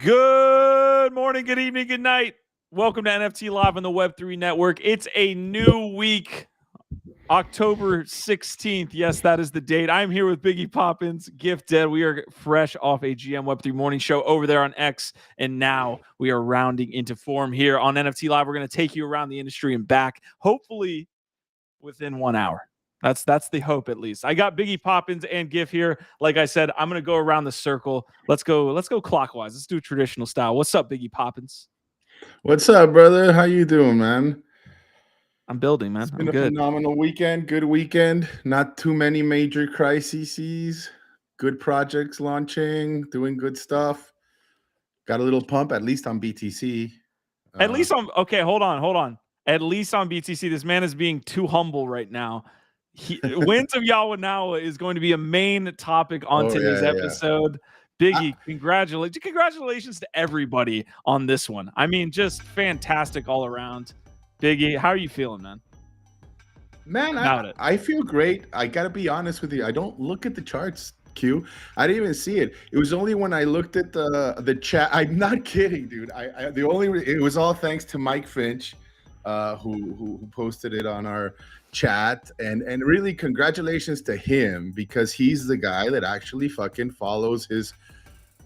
Good morning, good evening, good night. Welcome to NFT Live on the Web3 Network. It's a new week, October 16th. Yes, that is the date. I'm here with Biggie Poppins, Gift Dead. We are fresh off a GM Web3 morning show over there on X, and now we are rounding into form here on NFT Live. We're going to take you around the industry and back, hopefully within 1 hour. That's the hope, at least. I got Biggie Poppins and Gif here. Like I said, I'm gonna go around the circle. Let's go clockwise. Let's do traditional style. What's up, Biggie Poppins? What's up, brother? How you doing, man? I'm building, man. It's been I'm a good. phenomenal weekend. Good weekend. Not too many major crises. Good projects launching. Doing good stuff. Got a little pump, at least on BTC. At least on. Okay, hold on. At least on BTC, this man is being too humble right now. Winds of Yawanawa is going to be a main topic on today's episode. Biggie, congratulations to everybody on this one. I mean, just fantastic all around. Biggie, how are you feeling, man? Man, I feel great. I gotta be honest with you. I don't look at the charts, Q. I didn't even see it. It was only when I looked at the chat. I'm not kidding, dude. It was all thanks to Mike Finch, who posted it on our chat, and really congratulations to him, because he's the guy that actually fucking follows his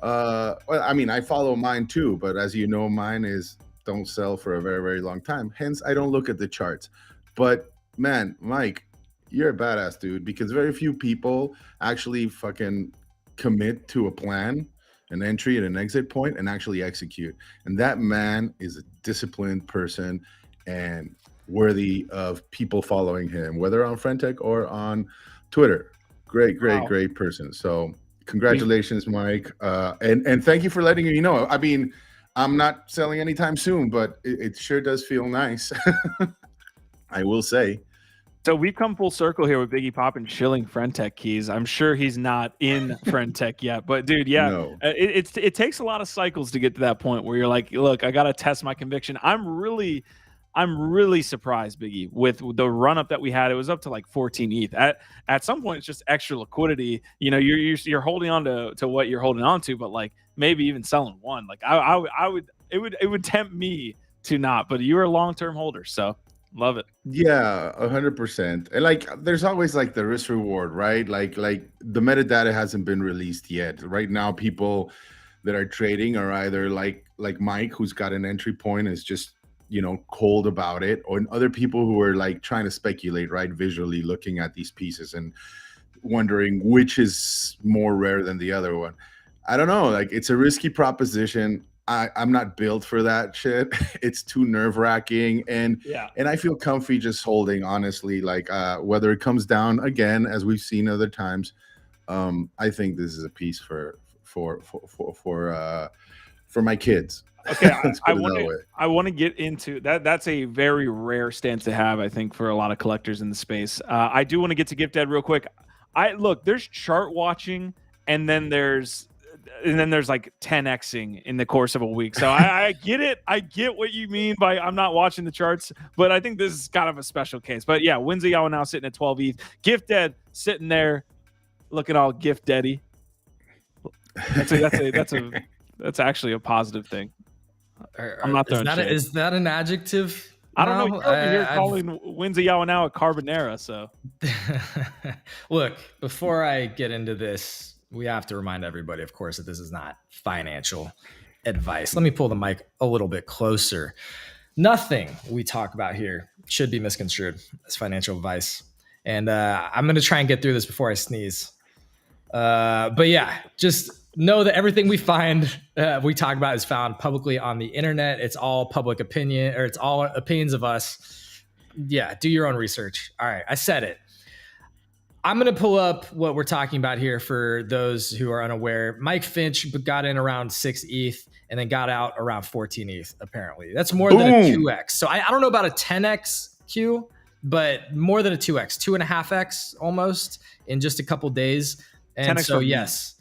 well, I mean, I follow mine too, but as you know, mine is don't sell for a very, very long time, hence I don't look at the charts. But man, Mike, you're a badass, dude, because very few people actually fucking commit to a plan, an entry and an exit point, and actually execute. And that man is a disciplined person and worthy of people following him, whether on Frentech or on Twitter. Great person. So congratulations, Mike. And thank you for letting me know. I mean, I'm not selling anytime soon, but it sure does feel nice. I will say. So we've come full circle here with Biggie Poppin shilling Frentech keys. I'm sure he's not in Frentech yet, but dude, yeah, no. It takes a lot of cycles to get to that point where you're like, look, I got to test my conviction. I'm really surprised, Biggie, with the run up that we had. It was up to like 14 ETH. At some point, it's just extra liquidity. You know, you're holding on to what you're holding on to, but like maybe even selling one. Like it would tempt me to not. But you're a long term holder, so love it. Yeah, 100%. And like, there's always like the risk reward, right? Like the metadata hasn't been released yet. Right now, people that are trading are either like Mike, who's got an entry point, is just, you know, cold about it, or other people who are like trying to speculate, right, visually looking at these pieces and wondering which is more rare than the other one. I don't know, like, it's a risky proposition. I'm not built for that shit. It's too nerve-wracking, and I feel comfy just holding, honestly. Like, whether it comes down again, as we've seen other times, I think this is a piece for my kids. Okay, I want to get into that. That's a very rare stance to have, I think, for a lot of collectors in the space. I do want to get to Gift Ed real quick. Look, there's chart watching, and then there's like 10xing in the course of a week. So I get it. I get what you mean by I'm not watching the charts, but I think this is kind of a special case. But yeah, Winds of Yawanawa now sitting at 12 ETH. Gift Ed sitting there looking all Gift Deddy. That's actually a positive thing. I'm not throwing shade. Is that an adjective? I don't know. You're over here calling Winds of Yawanawa Carbonara. So look, before I get into this, we have to remind everybody, of course, that this is not financial advice. Let me pull the mic a little bit closer. Nothing we talk about here should be misconstrued as financial advice. And I'm going to try and get through this before I sneeze. But yeah, just know that everything we talk about is found publicly on the internet. It's all public opinion, or it's all opinions of us. Yeah, do your own research. All right, I said it. I'm going to pull up what we're talking about here for those who are unaware. Mike Finch got in around 6 ETH and then got out around 14 ETH, apparently. That's more than a 2x. So I don't know about a 10x Q, but more than a 2x, 2.5x almost in just a couple days. And so, yes.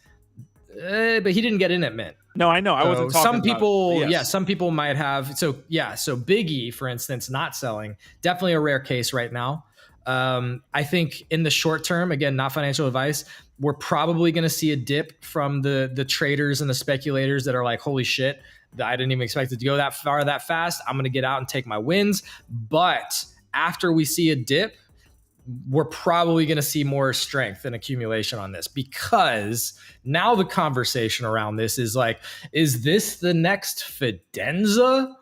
But he didn't get in at mint. No, I know. I wasn't talking some people, some people might have. So Biggie, for instance, not selling, definitely a rare case right now. I think in the short term, again, not financial advice, we're probably going to see a dip from the traders and the speculators that are like, holy shit, I didn't even expect it to go that far that fast. I'm going to get out and take my wins. But after we see a dip, we're probably going to see more strength and accumulation on this, because now the conversation around this is like, is this the next Fidenza?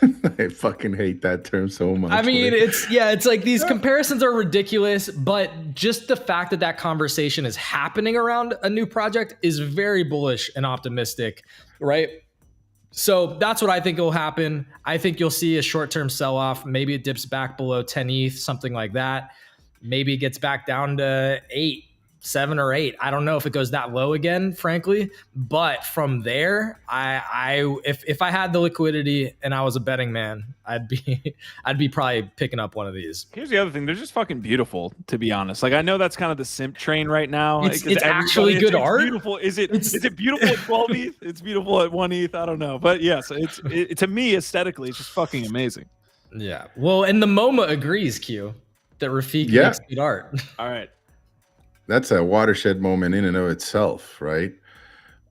I fucking hate that term so much. I mean, it's like these comparisons are ridiculous, but just the fact that that conversation is happening around a new project is very bullish and optimistic, right? So that's what I think will happen. I think you'll see a short-term sell-off. Maybe it dips back below 10 ETH, something like that. Maybe it gets back down to 7 or 8. I don't know if it goes that low again, frankly. But from there, if I had the liquidity and I was a betting man, I'd be probably picking up one of these. Here's the other thing: they're just fucking beautiful, to be honest. Like, I know that's kind of the simp train right now. It's actually good art. Beautiful. Is it beautiful at 12 ETH? It's beautiful at 1 ETH. I don't know, but yes, it to me aesthetically, it's just fucking amazing. Yeah. Well, and the MoMA agrees, Q, that Rafik makes good art. All right. That's a watershed moment in and of itself, right?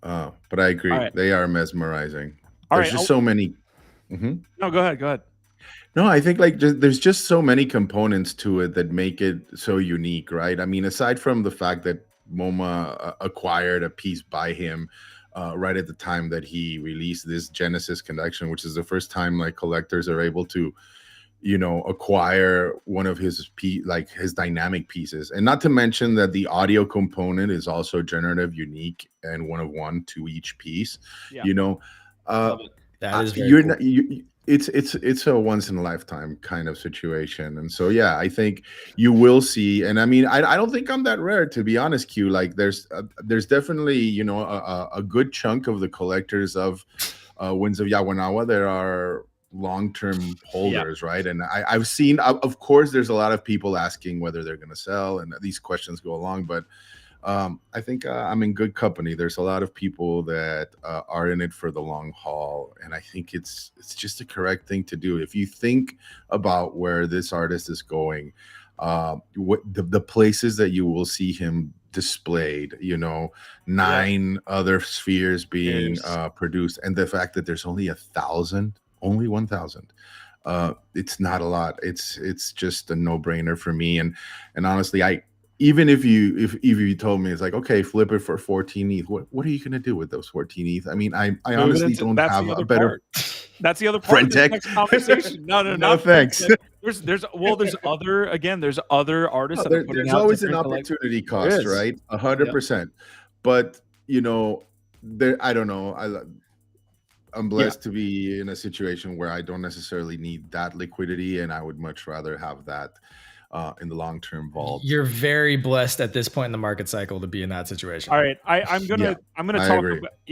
But I agree. Right. They are mesmerizing. There's just so many. No, go ahead. No, I think there's just so many components to it that make it so unique, right? I mean, aside from the fact that MoMA acquired a piece by him right at the time that he released this Genesis collection, which is the first time like collectors are able to, acquire one of his his dynamic pieces. And not to mention that the audio component is also generative, unique, and one of one to each piece. Yeah. That is very cool. It's a once in a lifetime kind of situation. And so, yeah, I think you will see. And I mean, I don't think I'm that rare, to be honest, Q. Like there's definitely, a good chunk of the collectors of Winds of Yawanawa that are long-term holders, right? And I've seen, of course, there's a lot of people asking whether they're going to sell, and these questions go along, but I think I'm in good company. There's a lot of people that are in it for the long haul, and I think it's just the correct thing to do. If you think about where this artist is going, the places that you will see him displayed, 9 other spheres being produced, and the fact that there's only 1,000. Only 1,000. It's not a lot. It's just a no-brainer for me. And honestly, even if you told me it's like, okay, flip it for 14 ETH, what are you gonna do with those 14 ETH? I mean, I honestly don't have a better. That's the other part of the next conversation. No, thanks. There's other artists. There's always an opportunity cost, right? 100%. But I don't know. I'm blessed to be in a situation where I don't necessarily need that liquidity, and I would much rather have that in the long-term vault. You're very blessed at this point in the market cycle to be in that situation. All right, I'm gonna talk.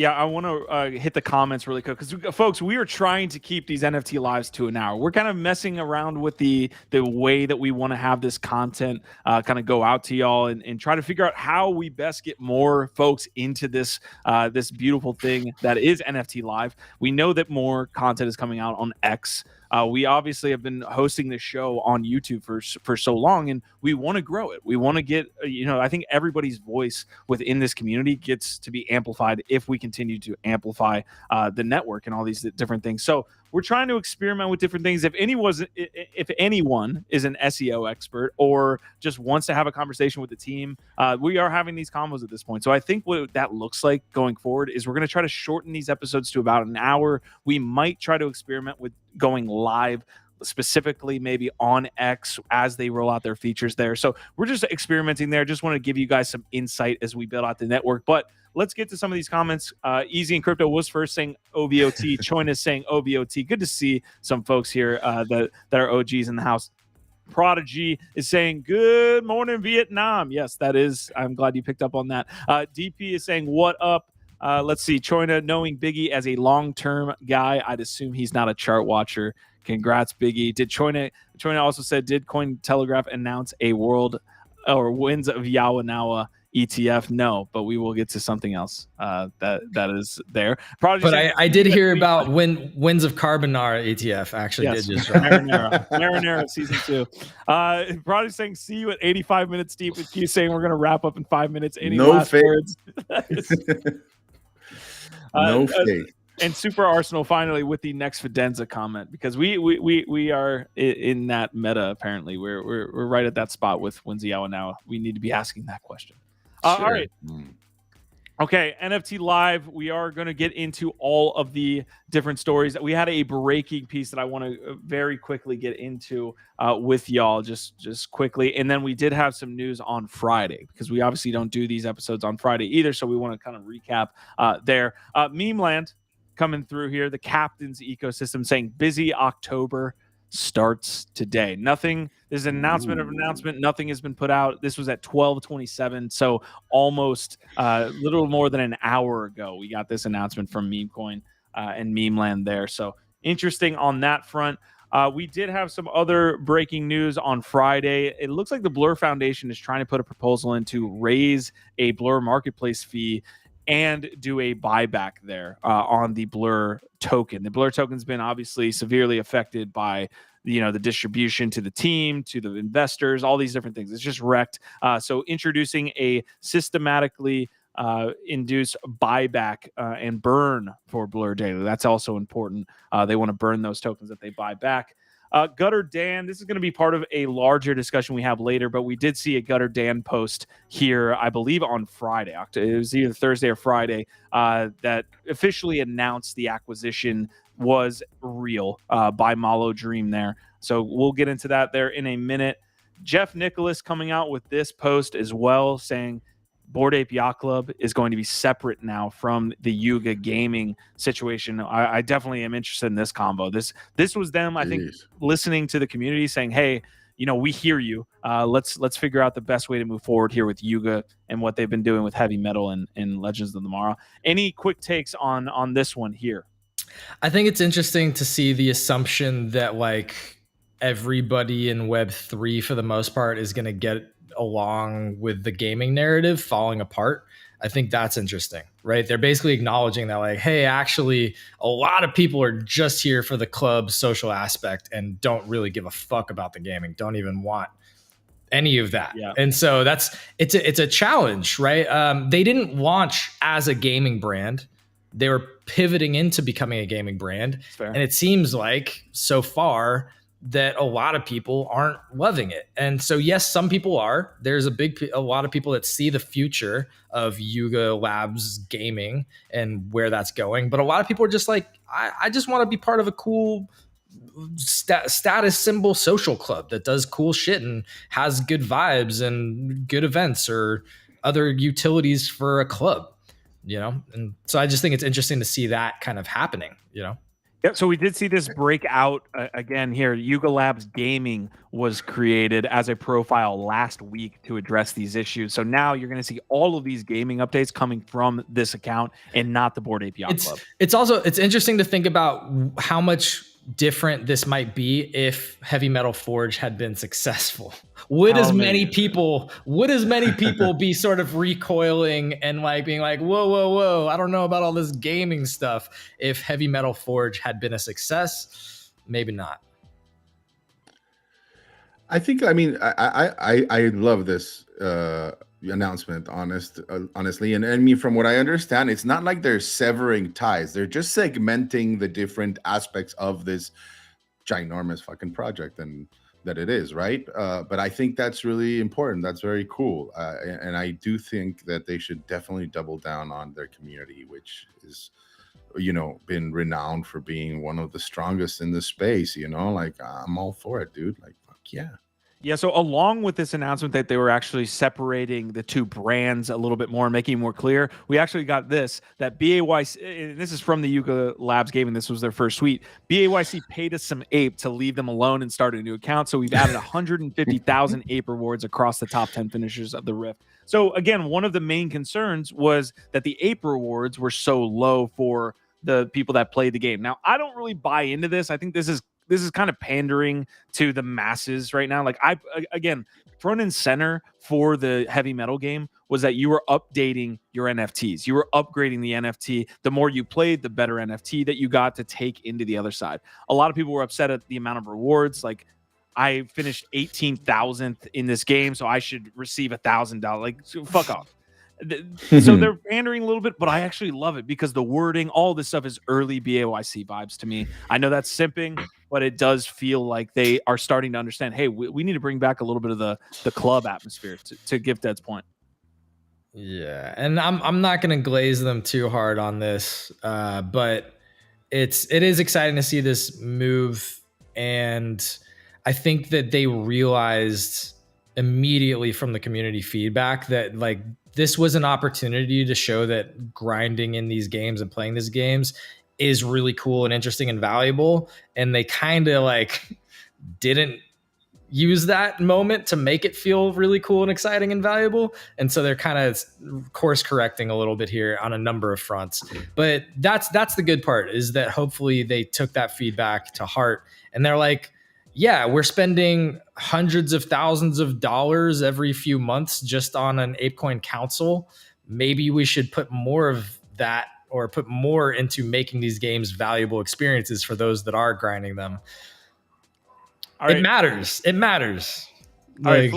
I want to hit the comments really quick, because folks, we are trying to keep these NFT lives to an hour. We're kind of messing around with the way that we want to have this content kind of go out to y'all, and try to figure out how we best get more folks into this this beautiful thing that is NFT live. We know that more content is coming out on X. We obviously have been hosting this show on YouTube for so long, and we want to grow it. We want to get, I think everybody's voice within this community gets to be amplified if we continue to amplify the network and all these different things. So we're trying to experiment with different things. If anyone is an SEO expert or just wants to have a conversation with the team, we are having these combos at this point. So I think what that looks like going forward is we're going to try to shorten these episodes to about an hour. We might try to experiment with going live, specifically maybe on X as they roll out their features there. So we're just experimenting there. Just want to give you guys some insight as we build out the network. But let's get to some of these comments. Easy and Crypto was first saying OVOT. Choin is saying OVOT. Good to see some folks here that are OGs in the house. Pudgy is saying, good morning, Vietnam. Yes, that is. I'm glad you picked up on that. DP is saying, what up? Let's see. Choina, knowing Biggie as a long-term guy, I'd assume he's not a chart watcher. Congrats, Biggie. Did Choina also said, did Cointelegraph announce a Winds of Yawanawa ETF? No, but we will get to something else that is there. Prodigy, but I did hear about Winds of Carbonara ETF actually did just drop. Marinara season 2. Prodigy saying, see you at 85 minutes deep, with Q saying we're going to wrap up in 5 minutes. Any last words? No fake. And Super Arsenal finally with the next Fidenza comment, because we are in that meta. Apparently, we're right at that spot with Winds of Yawanawa. We need to be asking that question. Sure. All right. Okay, NFT Live. We are going to get into all of the different stories. We had a breaking piece that I want to very quickly get into with y'all, just quickly. And then we did have some news on Friday, because we obviously don't do these episodes on Friday either. So we want to kind of recap there. Memeland coming through here. The captain's ecosystem saying busy October starts today. Nothing. There's an announcement. Nothing has been put out. This was at 12:27, so almost little more than an hour ago. We got this announcement from Memecoin and Memeland there. So interesting on that front. We did have some other breaking news on Friday. It looks like the Blur Foundation is trying to put a proposal in to raise a Blur marketplace fee and do a buyback there on the Blur token. The Blur token's been obviously severely affected by the distribution to the team, to the investors, all these different things. It's just wrecked. So introducing a systematically induced buyback and burn for Blur Daily. That's also important. They want to burn those tokens that they buy back. Gutter Dan, this is going to be part of a larger discussion we have later, but we did see a Gutter Dan post here, I believe on Friday. It was either Thursday or Friday that officially announced the acquisition was real by Malo Dream there. So we'll get into that there in a minute. Jeff Nicholas coming out with this post as well, saying Bored Ape Yacht Club is going to be separate now from the Yuga gaming situation. I definitely am interested in this combo. This was them, I think, listening to the community saying, hey, we hear you. Let's figure out the best way to move forward here with Yuga and what they've been doing with heavy metal and Legends of Tomorrow. Any quick takes on this one here? I think it's interesting to see the assumption that everybody in Web3 for the most part is going to get along with the gaming narrative falling apart. I think that's interesting, right? They're basically acknowledging that hey, actually a lot of people are just here for the club social aspect and don't really give a fuck about the gaming, don't even want any of that. Yeah. And so it's a challenge, right? They didn't launch as a gaming brand. They were pivoting into becoming a gaming brand. And it seems like so far that a lot of people aren't loving it. And so, yes, some people are. There's a lot of people that see the future of Yuga Labs gaming and where that's going. But a lot of people are just I just want to be part of a cool status symbol social club that does cool shit and has good vibes and good events or other utilities for a club, And so I just think it's interesting to see that kind of happening, Yeah, so we did see this breakout again here. Yuga Labs Gaming was created as a profile last week to address these issues. So now you're going to see all of these gaming updates coming from this account and not the Bored Ape Yacht Club. It's interesting to think about how much different this might be if Heavy Metal Forge had been successful. Would as many people be sort of recoiling and being whoa, I don't know about all this gaming stuff if Heavy Metal Forge had been a success? Maybe not. I think, I love this announcement, honestly. And I mean, from what I understand, it's not like they're severing ties. They're just segmenting the different aspects of this ginormous fucking project and that it is, right? But I think that's really important. That's very cool. And I do think that they should definitely double down on their community, which is, been renowned for being one of the strongest in the space, I'm all for it, dude. Fuck yeah. Yeah, so along with this announcement that they were actually separating the two brands a little bit more and making it more clear, we actually got that BAYC, and this is from the Yuga Labs Gaming, this was their first tweet, BAYC paid us some ape to leave them alone and start a new account, so we've added 150,000 ape rewards across the top 10 finishers of the Rift. So again, one of the main concerns was that the ape rewards were so low for the people that played the game. Now, I don't really buy into this. I think this is this is kind of pandering to the masses right now. Like again, front and center for the heavy metal game was that you were updating your NFTs. You were upgrading the NFT. The more you played, the better NFT that you got to take into the other side. A lot of people were upset at the amount of rewards. Like, I finished 18,000th in this game, so I should receive $1,000. Like, fuck off. So they're pandering a little bit, but I actually love it because the wording, all this stuff is early BAYC vibes to me. I know that's simping, but it does feel like they are starting to understand, hey, we need to bring back a little bit of the club atmosphere, to Gift Dead's point. Yeah, and I'm not going to glaze them too hard on this, but it is exciting to see this move, and I think that they realized immediately from the community feedback that like this was an opportunity to show that grinding in these games and playing these games is really cool and interesting and valuable. And they kind of like didn't use that moment to make it feel really cool and exciting and valuable. And so they're kind of course correcting a little bit here on a number of fronts. But that's the good part, is that hopefully they took that feedback to heart and they're like, yeah, we're spending hundreds of thousands of dollars every few months just on an ApeCoin council. Maybe we should put more of that, or put more into making these games valuable experiences for those that are grinding them. It matters. It matters. All right,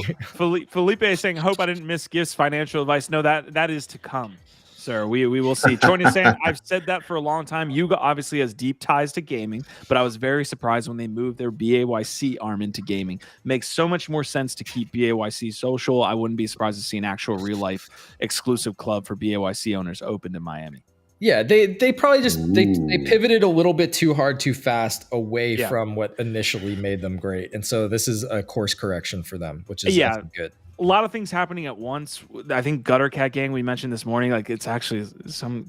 Felipe is saying, hope I didn't miss Gift's financial advice. No, that is to come, sir. We will see. Troy is saying, I've said that for a long time. Yuga obviously has deep ties to gaming, but I was very surprised when they moved their BAYC arm into gaming. Makes so much more sense to keep BAYC social. I wouldn't be surprised to see an actual real-life exclusive club for BAYC owners opened in Miami. Yeah, they probably just they pivoted a little bit too hard, too fast away from what initially made them great. And so this is a course correction for them, which is good. A lot of things happening at once. I think Gutter Cat Gang, we mentioned this morning, like it's actually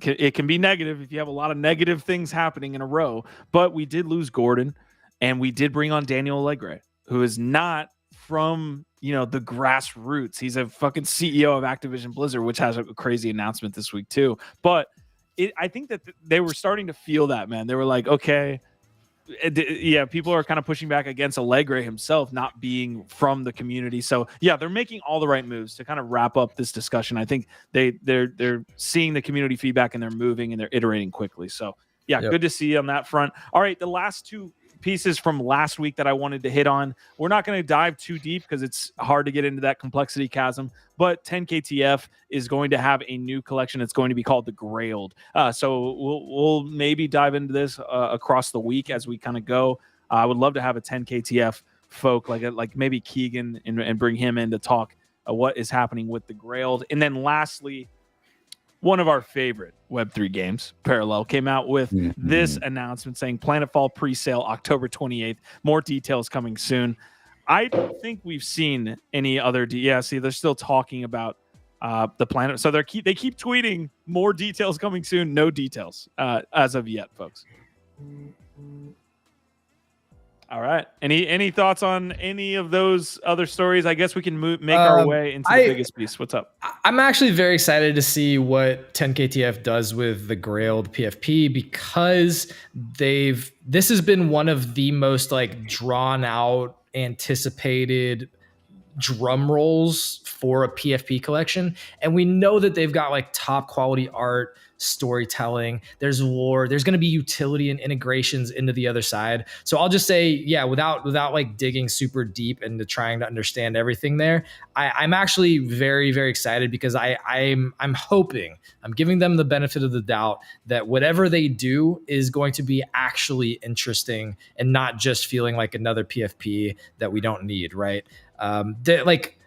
it can be negative if you have a lot of negative things happening in a row. But we did lose Gordon, and we did bring on Daniel Allegre, who is not from the grassroots. He's a fucking CEO of Activision Blizzard, which has a crazy announcement this week too. But I think that they were starting to feel that, man. They were like, okay, people are kind of pushing back against Allegre himself not being from the community. So yeah, they're making all the right moves to kind of wrap up this discussion. I think they're seeing the community feedback and they're moving and they're iterating quickly. So yeah, good to see you on that front. All right, the last two pieces from last week that I wanted to hit on. We're not going to dive too deep because it's hard to get into that complexity chasm, but 10KTF is going to have a new collection. It's going to be called the Grailed. So we'll maybe dive into this across the week as we kind of go. I would love to have a 10KTF folk like maybe Keegan and bring him in to talk what is happening with the Grailed. And then lastly, one of our favorite Web3 games, Parallel, came out with this announcement saying Planetfall pre-sale October 28th. More details coming soon. I don't think we've seen any other. They're still talking about the planet. So they keep tweeting more details coming soon. No details as of yet, folks. All right. Any thoughts on any of those other stories? I guess we can make our way into the biggest piece. What's up? I'm actually very excited to see what 10KTF does with the Grailed PFP, because this has been one of the most like drawn out, anticipated drum rolls for a PFP collection. And we know that they've got like top quality art, storytelling, there's lore, there's going to be utility and integrations into the other side. So I'll just say, without like digging super deep into trying to understand everything there, I'm actually very, very excited, because I'm hoping, I'm giving them the benefit of the doubt that whatever they do is going to be actually interesting and not just feeling like another PFP that we don't need, right? Like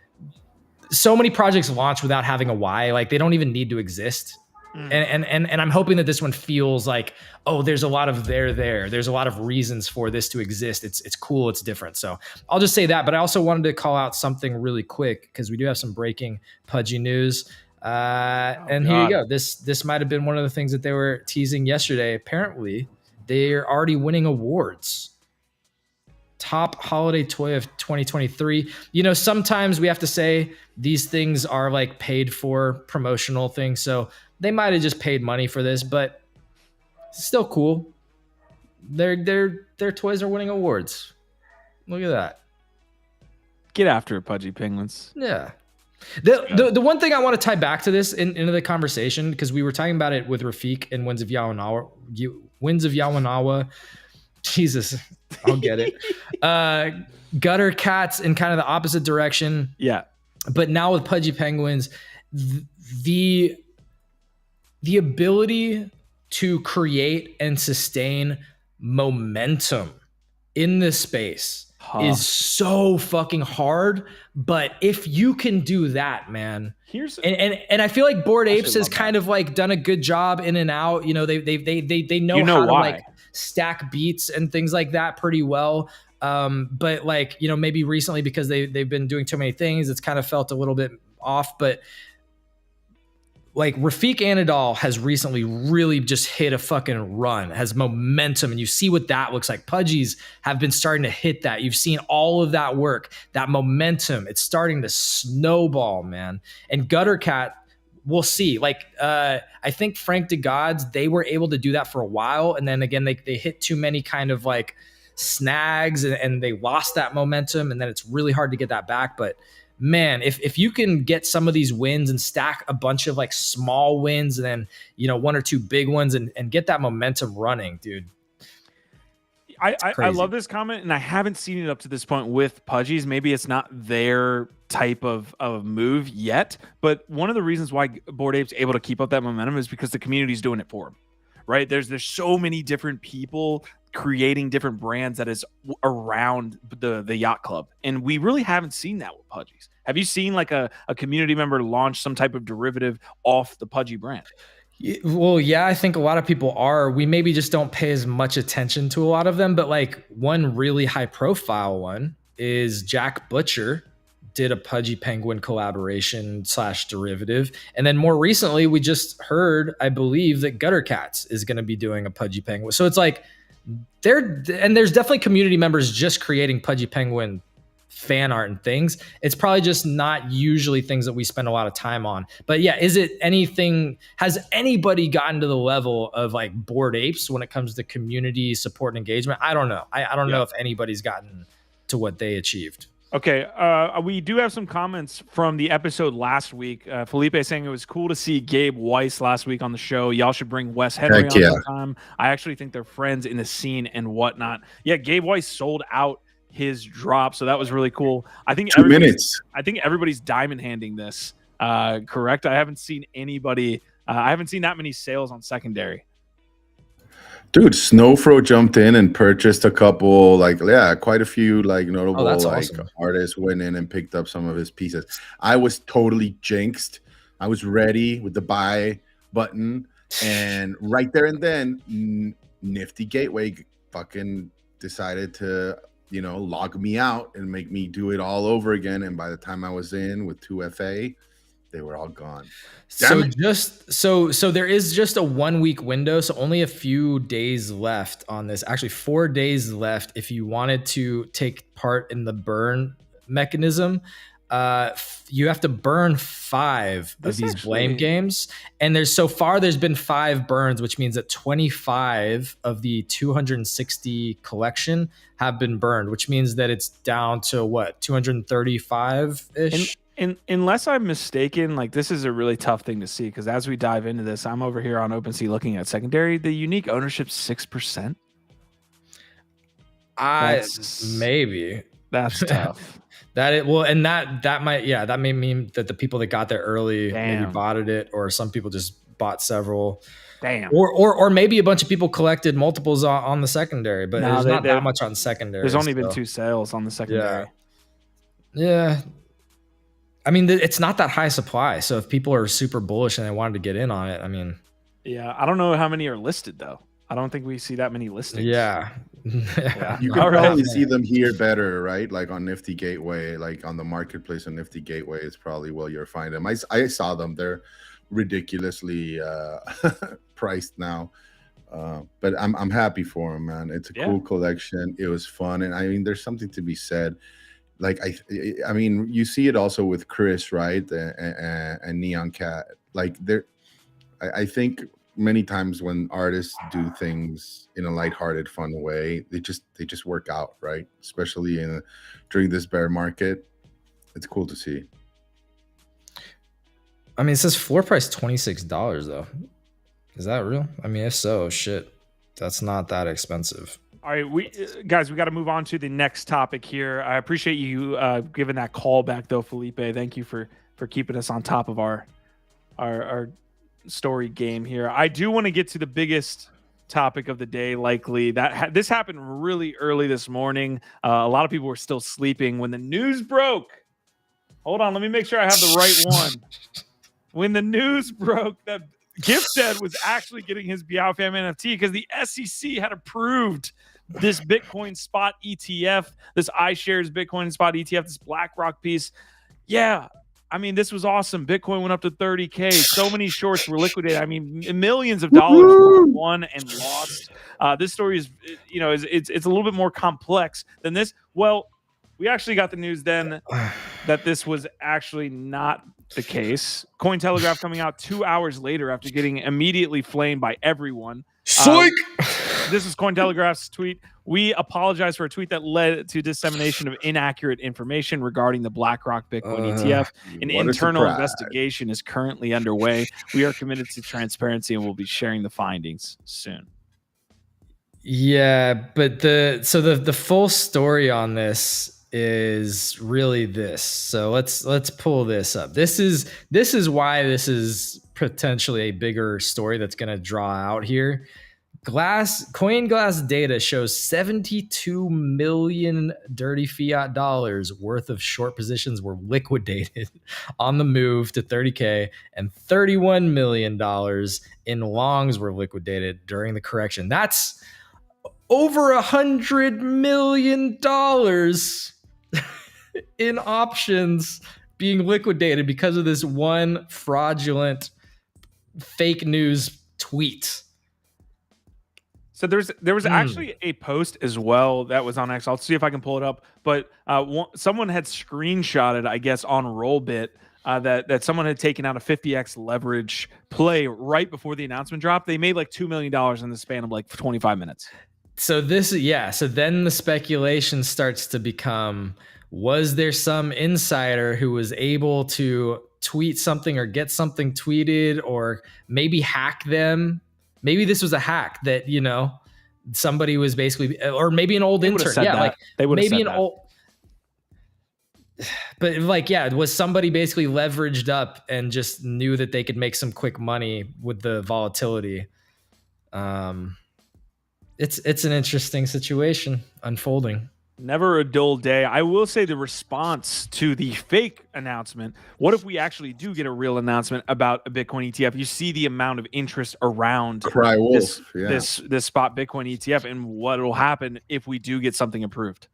so many projects launch without having a why, like they don't even need to exist. And I'm hoping that this one feels like, oh, there's a lot of there's a lot of reasons for this to exist. It's cool. It's different. So I'll just say that, but I also wanted to call out something really quick, because we do have some breaking Pudgy news. Here you go. This might've been one of the things that they were teasing yesterday. Apparently they're already winning awards. Top holiday toy of 2023. Sometimes we have to say these things are like paid for promotional things. So they might have just paid money for this, but still cool. their toys are winning awards. Look at that. Get after it, Pudgy Penguins. Yeah. The one thing I want to tie back to this into the conversation, because we were talking about it with Rafiq and Winds of Yawanawa. Jesus, I'll get it. Gutter Cats in kind of the opposite direction. Yeah. But now with Pudgy Penguins, the ability to create and sustain momentum in this space is so fucking hard. But if you can do that, man, and I feel like Bored Apes has kind of like done a good job in and out. You know, they know how to like stack beats and things like that pretty well. But like, you know, maybe recently because they've been doing too many things, it's kind of felt a little bit off. But like Rafiq Anadol has recently really just hit a fucking run, has momentum, and you see what that looks like. Pudgies have been starting to hit that. You've seen all of that work, that momentum. It's starting to snowball, man. And Gutter Cat, we'll see. Like, I think Frank DeGods, they were able to do that for a while. And then again, they hit too many kind of like snags and they lost that momentum. And then it's really hard to get that back. But man, if you can get some of these wins and stack a bunch of like small wins and then, you know, one or two big ones and get that momentum running, dude. I love this comment, and I haven't seen it up to this point with Pudgies. Maybe it's not their type of move yet, but one of the reasons why Bored Ape's able to keep up that momentum is because the community's doing it for them, right? There's so many different people creating different brands that is around the yacht club, and we really haven't seen that with Pudgies. Have you seen like a community member launch some type of derivative off the Pudgy brand? Well, yeah, I think a lot of people are. We maybe just don't pay as much attention to a lot of them, but like one really high profile one is Jack Butcher did a Pudgy Penguin collaboration / derivative. And then more recently, we just heard, I believe, that Gutter Cats is going to be doing a Pudgy Penguin. So it's like there's definitely community members just creating Pudgy Penguin fan art and things. It's probably just not usually things that we spend a lot of time on. But yeah, has anybody gotten to the level of like Bored Apes when it comes to community support and engagement? I don't know. I don't know if anybody's gotten to what they achieved. Okay, we do have some comments from the episode last week. Felipe saying it was cool to see Gabe Weis last week on the show. Y'all should bring Wes Henry on sometime. I actually think they're friends in the scene and whatnot. Yeah, Gabe Weis sold out his drop, so that was really cool. I think 2 minutes. I think everybody's diamond handing this. Correct? I haven't seen anybody. I haven't seen that many sales on secondary. Dude, Snowfro jumped in and purchased a couple, quite a few notable awesome. Artists went in and picked up some of his pieces. I was totally jinxed. I was ready with the buy button, and right there and then, Nifty Gateway fucking decided to, log me out and make me do it all over again. And by the time I was in with 2FA, they were all gone. So there is just a 1 week window. So only a few days left on this. Actually, 4 days left. If you wanted to take part in the burn mechanism, you have to burn 5 of these blame games. And there's been 5 burns, which means that 25 of the 260 collection have been burned, which means that it's down to 235-ish. And unless I'm mistaken, this is a really tough thing to see, because as we dive into this, I'm over here on OpenSea looking at secondary. The unique ownership 6%. Maybe that's tough. That may mean that the people that got there early maybe bought it, or some people just bought several. Damn. Or maybe a bunch of people collected multiples on the secondary, but there's not that much on secondary. There's only been 2 sales on the secondary. Yeah. I mean, it's not that high supply. So if people are super bullish and they wanted to get in on it, I mean. Yeah, I don't know how many are listed, though. I don't think we see that many listings. Yeah. You can probably see them here better, right? Like on Nifty Gateway, like on the marketplace on Nifty Gateway is probably where you'll find them. I saw them. They're ridiculously priced now. But I'm happy for them, man. It's a cool collection. It was fun. And I mean, there's something to be said. Like, I mean, you see it also with Chris, right? And Neon Cat. Like, I think many times when artists do things in a lighthearted, fun way, they just work out, right? Especially during this bear market. It's cool to see. I mean, it says floor price $26 though. Is that real? I mean, if so, shit, that's not that expensive. All right, we got to move on to the next topic here. I appreciate you giving that call back though, Felipe. Thank you for keeping us on top of our story game here. I do want to get to the biggest topic of the day, likely this happened really early this morning. A lot of people were still sleeping when the news broke. Hold on, let me make sure I have the right one. When the news broke that Gifted was actually getting his BeowFam NFT because the SEC had approved this Bitcoin Spot ETF, this iShares Bitcoin Spot ETF, this BlackRock piece. Yeah, I mean, this was awesome. Bitcoin went up to 30K. So many shorts were liquidated. I mean, millions of dollars were won and lost. This story is, it's a little bit more complex than this. Well, we actually got the news then that this was actually not the case. Cointelegraph coming out 2 hours later after getting immediately flamed by everyone. Psych! This is Cointelegraph's tweet. We apologize for a tweet that led to dissemination of inaccurate information regarding the BlackRock Bitcoin ETF. An internal investigation is currently underway. We are committed to transparency and we'll be sharing the findings soon. Yeah, but the full story on this is really this. So let's pull this up. This is why this is potentially a bigger story that's going to draw out here. CoinGlass data shows 72 million dirty fiat dollars worth of short positions were liquidated on the move to 30K, and $31 million in longs were liquidated during the correction. That's over $100 million in options being liquidated because of this one fraudulent fake news tweet. So there was actually a post as well that was on X. I'll see if I can pull it up. But someone had screenshotted, I guess, on Rollbit that someone had taken out a 50x leverage play right before the announcement dropped. They made like $2 million in the span of like 25 minutes. So so then the speculation starts to become, was there some insider who was able to tweet something or get something tweeted or maybe hack them? Maybe this was a hack that, somebody was basically, or maybe an old intern. Yeah, like they would maybe an old. But was somebody basically leveraged up and just knew that they could make some quick money with the volatility? It's an interesting situation unfolding. Never a dull day. I will say the response to the fake announcement. What if we actually do get a real announcement about a Bitcoin ETF? You see the amount of interest around this spot Bitcoin ETF and what will happen if we do get something approved.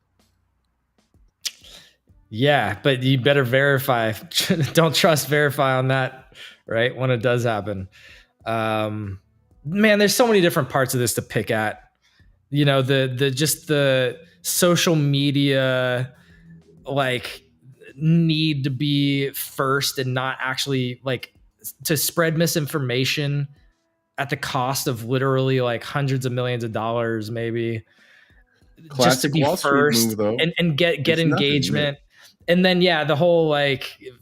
Yeah, but you better verify. Don't trust verify on that, right? When it does happen. Man, there's so many different parts of this to pick at. The social media need to be first and not actually to spread misinformation at the cost of literally hundreds of millions of dollars, maybe. Classic just to be Wall first Street move, though. and get engagement. And then, the whole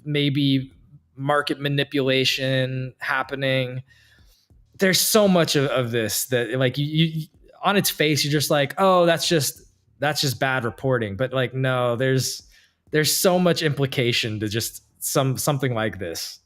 maybe market manipulation happening. There's so much of this that you on its face, you're just like, oh, that's just bad reporting. But no, there's so much implication to just something like this.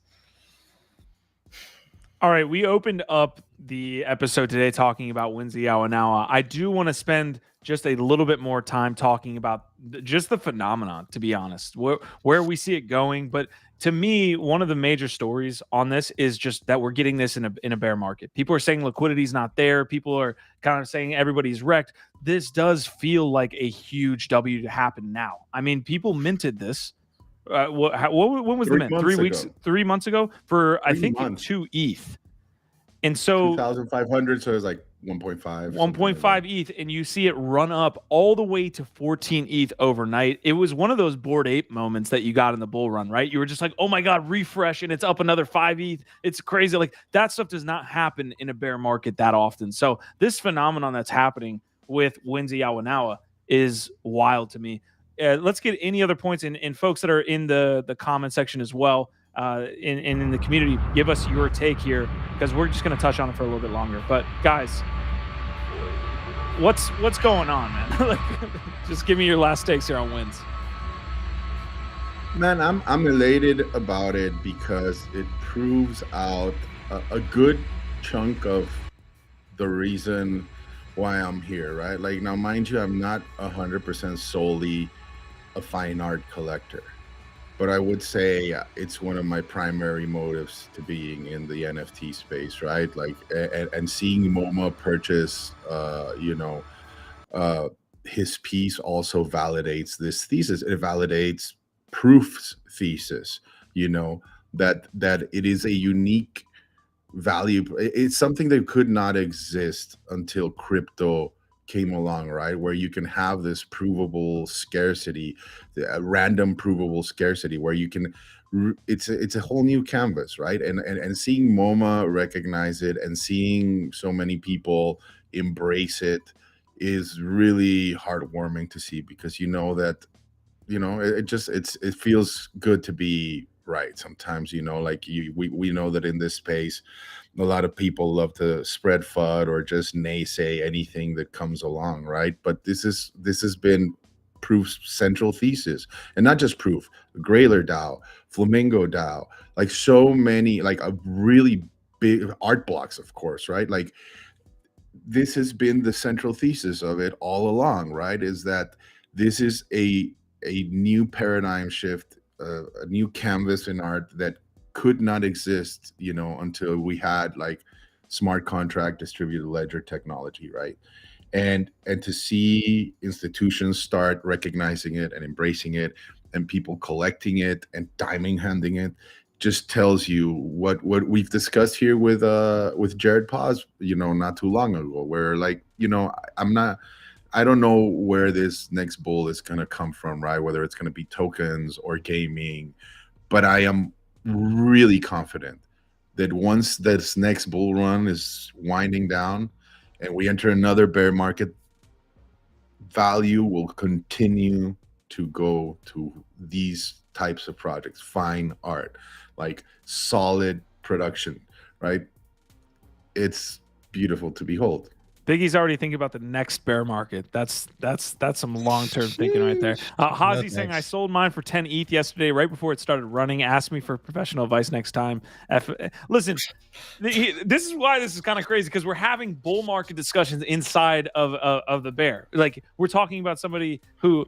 All right, we opened up the episode today talking about Winds of Yawanawa. I do want to spend just a little bit more time talking about just the phenomenon, to be honest, where we see it going. But to me, one of the major stories on this is just that we're getting this in a bear market. People are saying liquidity is not there. People are kind of saying everybody's wrecked. This does feel like a huge W to happen now. I mean, people minted this. When was the mint? 3 months ago for, I think, 2 ETH. And so 2,500. So it was like 1.5. 1.5 ETH, and you see it run up all the way to 14 ETH overnight. It was one of those Bored Ape moments that you got in the bull run, right? You were just like, oh my God, refresh, and it's up another 5 ETH. It's crazy. Like, that stuff does not happen in a bear market that often. So this phenomenon that's happening with Winds of Yawanawa is wild to me. Let's get any other points, and folks that are in the comment section as well, in the community, give us your take here, because we're just going to touch on it for a little bit longer. But guys, what's going on, man? Like, just give me your last takes here on Winds. Man, I'm elated about it because it proves out a good chunk of the reason why I'm here, right? Like, now, mind you, I'm not 100% solely a fine art collector, but I would say it's one of my primary motives to being in the NFT space, right? Like, and seeing MoMA purchase, his piece also validates this thesis. It validates Proof's thesis, that it is a unique value. It's something that could not exist until crypto came along, right? Where you can have this provable scarcity, random provable scarcity, where you can, it's a whole new canvas, right? And seeing MoMA recognize it and seeing so many people embrace it is really heartwarming to see, because that it feels good to be right sometimes. Like, we know that in this space a lot of people love to spread FUD or just naysay anything that comes along, right? But this has been Proof's central thesis, and not just Proof, Grailed DAO, Flamingo DAO, like so many, like a really big art blocks, of course, right? Like, this has been the central thesis of it all along, right? Is that this is a new paradigm shift, a new canvas in art that could not exist, until we had like smart contract distributed ledger technology, right? And to see institutions start recognizing it and embracing it, and people collecting it and diamond handing it, just tells you what we've discussed here with Jared Paz, not too long ago, where, like, I don't know where this next bull is going to come from, right? Whether it's going to be tokens or gaming, but I am really confident that once this next bull run is winding down and we enter another bear market, value will continue to go to these types of projects, fine art, like solid production, right? It's beautiful to behold. Biggie's already thinking about the next bear market. That's some long-term thinking right there. Hazi saying, I sold mine for 10 ETH yesterday right before it started running. Ask me for professional advice next time. Listen, this is why this is kind of crazy, because we're having bull market discussions inside of the bear. Like, we're talking about somebody who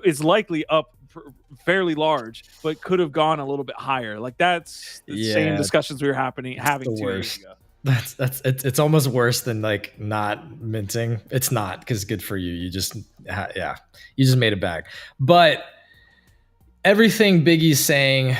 is likely up fairly large, but could have gone a little bit higher. Like, that's the same discussions we were having 2 years ago. It's almost worse than like not minting. It's not, because good for you. You just made it back. But everything Biggie's saying,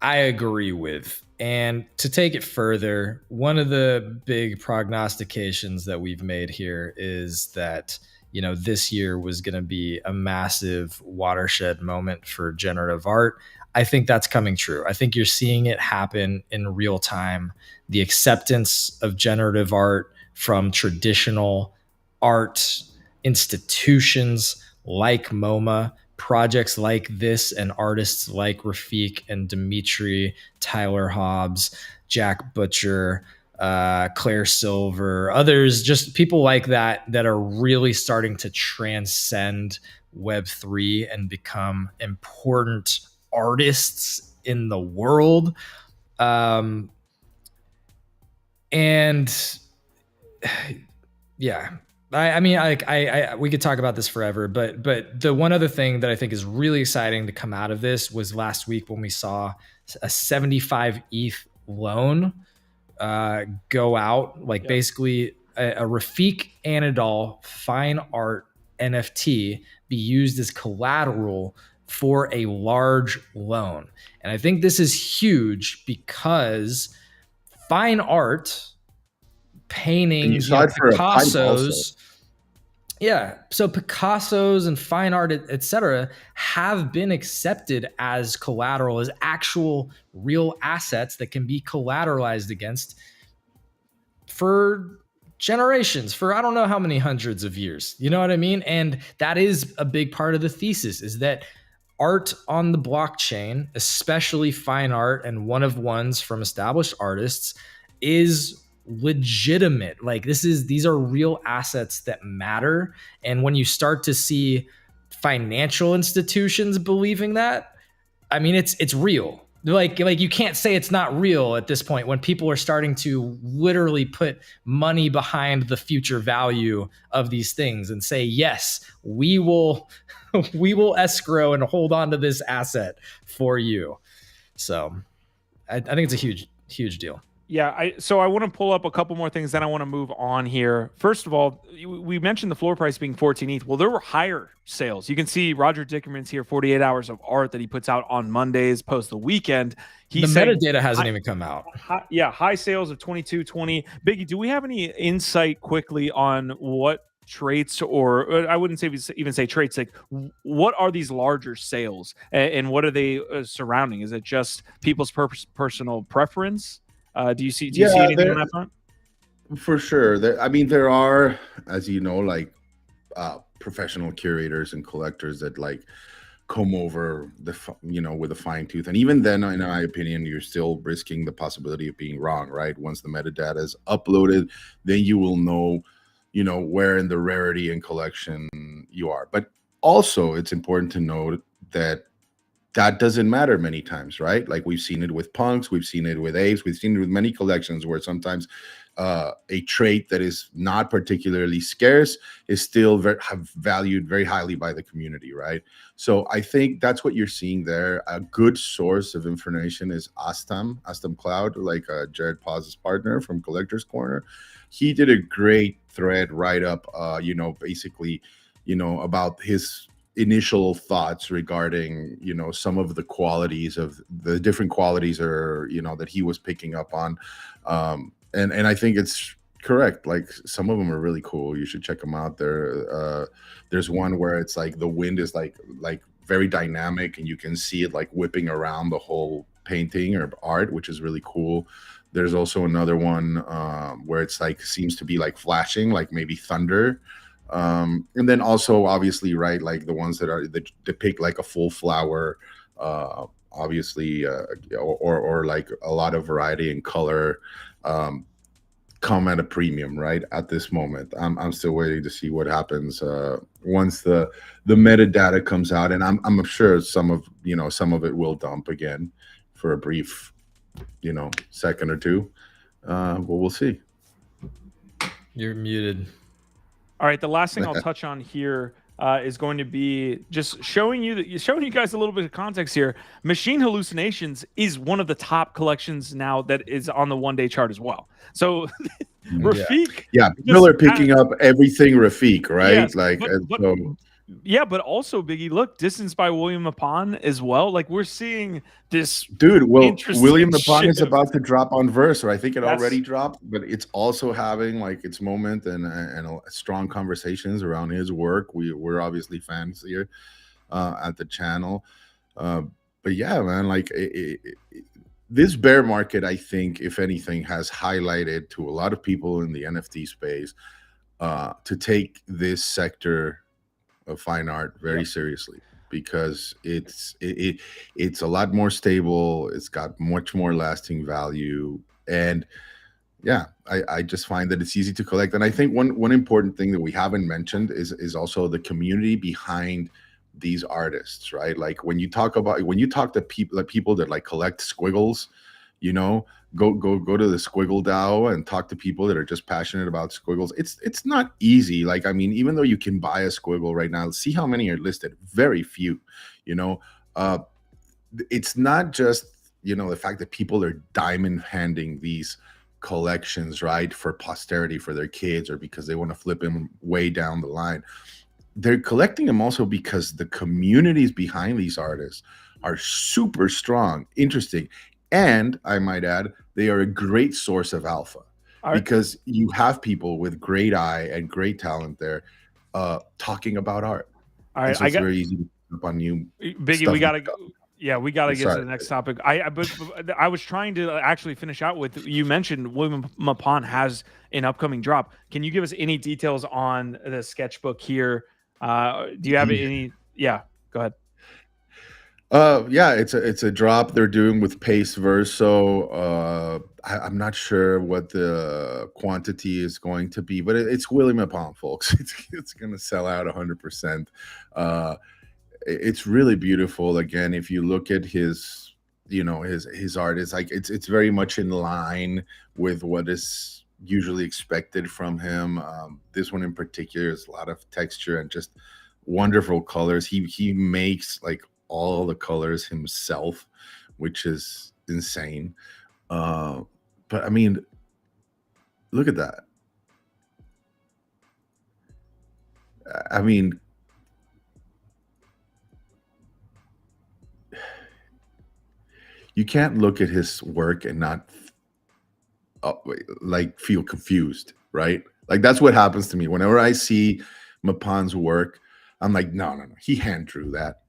I agree with. And to take it further, one of the big prognostications that we've made here is that, this year was going to be a massive watershed moment for generative art. I think that's coming true. I think you're seeing it happen in real time. The acceptance of generative art from traditional art institutions like MoMA, projects like this, and artists like Rafik and Dimitri, Tyler Hobbs, Jack Butcher, Claire Silver, others, just people like that are really starting to transcend Web3 and become important artists in the world. And yeah, I mean, we could talk about this forever, but the one other thing that I think is really exciting to come out of this was last week when we saw a 75 ETH loan go out, like basically a Rafik Anadol fine art NFT be used as collateral for a large loan. And I think this is huge because fine art paintings, saw it for a pipe also. Picassos. Yeah, so Picassos and fine art, etc., have been accepted as collateral, as actual real assets that can be collateralized against for generations, for I don't know how many hundreds of years. You know what I mean? And that is a big part of the thesis, is that art on the blockchain, especially fine art and one of ones from established artists, is legitimate. Like these are real assets that matter. And when you start to see financial institutions believing that, I mean, it's real. Like you can't say it's not real at this point when people are starting to literally put money behind the future value of these things and say, yes, we will escrow and hold on to this asset for you. So I think it's a huge deal. Yeah, so I want to pull up a couple more things, then I want to move on here. First of all, we mentioned the floor price being 14 ETH. Well, there were higher sales. You can see Roger Dickerman's here, 48 hours of art that he puts out on Mondays post the weekend. The metadata hasn't even come out. High sales of 2220. Biggie, do we have any insight quickly on what traits, or I wouldn't even say traits, like what are these larger sales and what are they surrounding? Is it just people's personal preference? Do you see anything on that front? For sure. There are, as you know, like professional curators and collectors that like comb over with a fine tooth. And even then, in my opinion, you're still risking the possibility of being wrong, right? Once the metadata is uploaded, then you will know, where in the rarity and collection you are. But also it's important to note that doesn't matter many times, right? Like we've seen it with punks, we've seen it with apes, we've seen it with many collections where sometimes a trait that is not particularly scarce is still valued very highly by the community, right? So I think that's what you're seeing there. A good source of information is Astam Cloud, like Jared Paz's partner from Collector's Corner. He did a great thread write-up, basically, about his initial thoughts regarding some of the qualities of the different qualities that he was picking up on, and I think it's correct. Like some of them are really cool. You should check them out. There's one where it's like the wind is like very dynamic and you can see it like whipping around the whole painting or art, which is really cool. There's also another one where it's like seems to be like flashing, like maybe thunder. And then also obviously, right, like the ones that depict like a full flower, obviously, or like a lot of variety and color, come at a premium, right? At this moment, I'm still waiting to see what happens once the metadata comes out, and I'm sure some of it will dump again for a brief, second or two. But we'll see. You're muted. All right, the last thing I'll touch on here is going to be just showing you guys a little bit of context here. Machine Hallucinations is one of the top collections now that is on the one-day chart as well. So Rafiq, people are picking up everything Rafiq, right? Yes, but also Biggie, look, Distance by William Mapan as well. Like we're seeing this. Dude, well, William Mapan is about to drop on Verse, or I think it already dropped, but it's also having like its moment and strong conversations around his work. We're obviously fans here at the channel. But yeah, man, like this bear market, I think, if anything, has highlighted to a lot of people in the NFT space to take this sector of fine art very seriously, because it's a lot more stable, it's got much more lasting value, and I just find that it's easy to collect. And I think one important thing that we haven't mentioned is also the community behind these artists, right? Like when you talk to people that like collect squiggles, go to the Squiggle DAO and talk to people that are just passionate about squiggles. It's not easy. Like, I mean, even though you can buy a squiggle right now, see how many are listed. Very few. It's not just the fact that people are diamond handing these collections, right, for posterity, for their kids, or because they want to flip them way down the line. They're collecting them also because the communities behind these artists are super strong, interesting, and I might add, they are a great source of alpha. because you have people with great eye and great talent there talking about art. All right, so it's very easy to pick up on you. Biggie, we gotta get to the next topic. But I was trying to actually finish out with, you mentioned William Mapan has an upcoming drop. Can you give us any details on the sketchbook here? Do you have any? Yeah, go ahead. Yeah, it's a drop they're doing with Pace Verso. I'm not sure what the quantity is going to be, but it's William Mapan, folks. It's going to sell out 100%. It's really beautiful. Again, if you look at his art, is like it's very much in line with what is usually expected from him. This one in particular is a lot of texture and just wonderful colors. He makes like all the colors himself, which is insane. But I mean, look at that. I mean, you can't look at his work and not like feel confused, right? Like that's what happens to me whenever I see Mapan's work. I'm like, no, he hand drew that.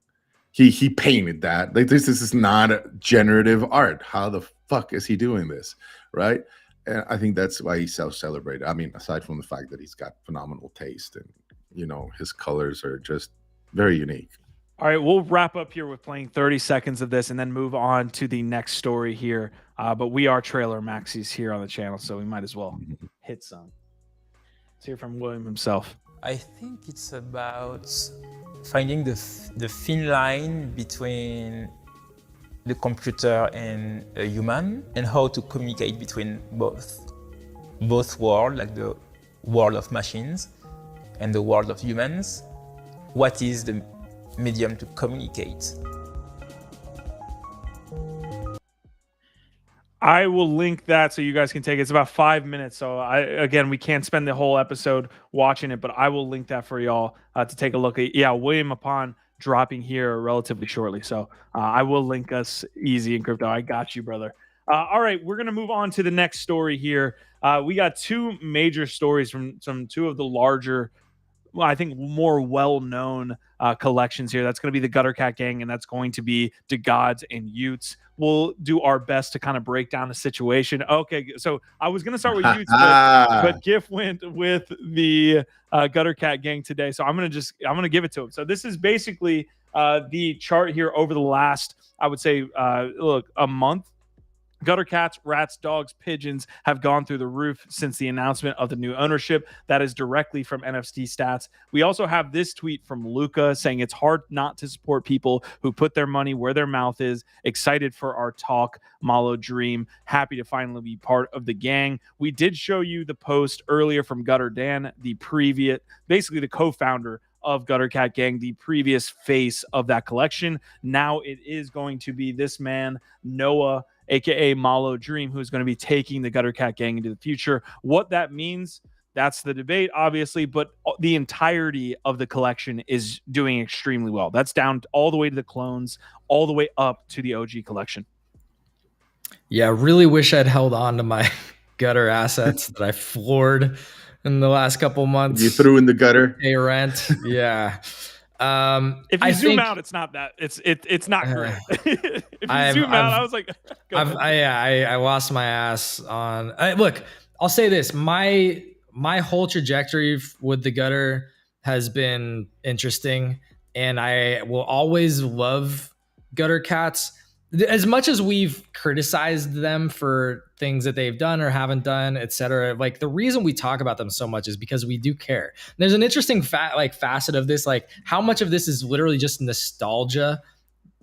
He painted that. Like this is not a generative art. How the fuck is he doing this, right? And I think that's why he's self-celebrated. I mean, aside from the fact that he's got phenomenal taste and his colors are just very unique. All right, we'll wrap up here with playing 30 seconds of this and then move on to the next story here. But we are trailer maxis here on the channel, so we might as well hit some. Let's hear from William himself. I think it's about finding the thin line between the computer and a human, and how to communicate between both worlds, like the world of machines and the world of humans. What is the medium to communicate? I will link that so you guys can take it. It's about 5 minutes. So again, we can't spend the whole episode watching it, but I will link that for y'all to take a look at. Yeah, William Mapan dropping here relatively shortly. So I will link us easy in crypto. I got you, brother. All right, we're going to move on to the next story here. We got two major stories from two of the larger, well, I think more well-known collections here. That's going to be the Gutter Cat Gang, and that's going to be DeGods and Utes. We'll do our best to kind of break down the situation. Okay, so I was going to start with Utes, but Gif went with the Gutter Cat Gang today, so I'm going to give it to him. So this is basically the chart here over the last, I would say, a month. Gutter cats, rats, dogs, pigeons have gone through the roof since the announcement of the new ownership. That is directly from NFT stats. We also have this tweet from Luca saying it's hard not to support people who put their money where their mouth is. Excited for our talk, Malo Dream. Happy to finally be part of the gang. We did show you the post earlier from Gutter Dan, basically the co-founder of Gutter Cat Gang, the previous face of that collection. Now it is going to be this man, Noah, aka Malo Dream, who's going to be taking the Gutter Cat Gang into the future. What that means, that's the debate, obviously, but the entirety of the collection is doing extremely well. That's down all the way to the clones, all the way up to the OG collection. Yeah, really wish I'd held on to my gutter assets that I floored in the last couple months. You threw in the gutter. Pay rent. Yeah. If you zoom out, it's not that. It's not great. If you zoom out, I was like, I lost my ass on. Look, I'll say this: my whole trajectory with the gutter has been interesting, and I will always love gutter cats. As much as we've criticized them for things that they've done or haven't done, etc., like the reason we talk about them so much is because we do care. And there's an interesting facet of this, like how much of this is literally just nostalgia.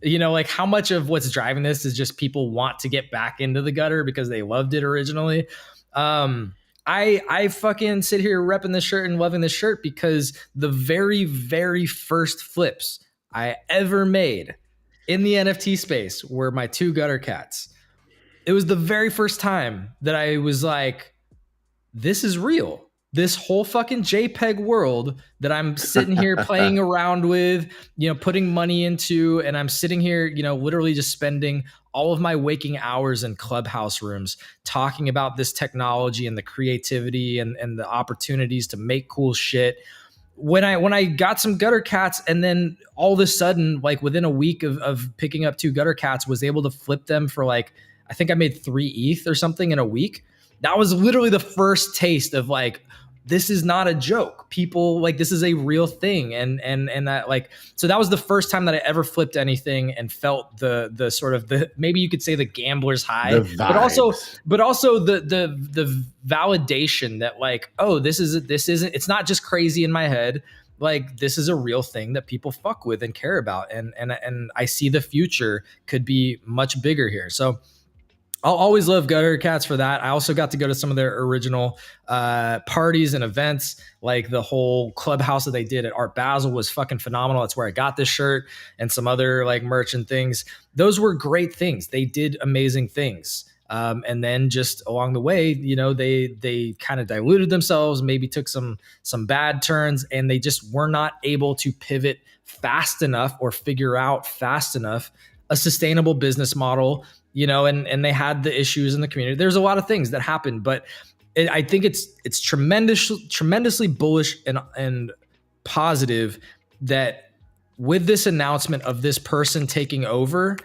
Like how much of what's driving this is just people want to get back into the gutter because they loved it originally. I fucking sit here repping this shirt and loving this shirt because the very, very first flips I ever made in the NFT space were my two gutter cats. It was the very first time that I was like, this is real. this whole fucking JPEG world that I'm sitting here playing around with, putting money into, and I'm sitting here, literally just spending all of my waking hours in clubhouse rooms talking about this technology and the creativity and the opportunities to make cool shit. When I got some gutter cats, and then all of a sudden, like within a week of picking up 2 gutter cats, was able to flip them for like, I think I made 3 ETH or something in a week. That was literally the first taste of like, this is not a joke. People, like, this is a real thing. And that, like, so that was the first time that I ever flipped anything and felt the sort of the, maybe you could say the gambler's high, but also the validation that like, oh, this isn't, it's not just crazy in my head. Like, this is a real thing that people fuck with and care about. And I see the future could be much bigger here. So I'll always love gutter cats for that. I also got to go to some of their original parties and events, like the whole clubhouse that they did at Art Basel was fucking phenomenal. That's where I got this shirt and some other like merch and things. Those were great things. They did amazing things. And then just along the way, they kind of diluted themselves, maybe took some bad turns, and they just were not able to pivot fast enough or figure out fast enough a sustainable business model. And they had the issues in the community. There's a lot of things that happened, but I think it's tremendously bullish and positive that with this announcement of this person taking over,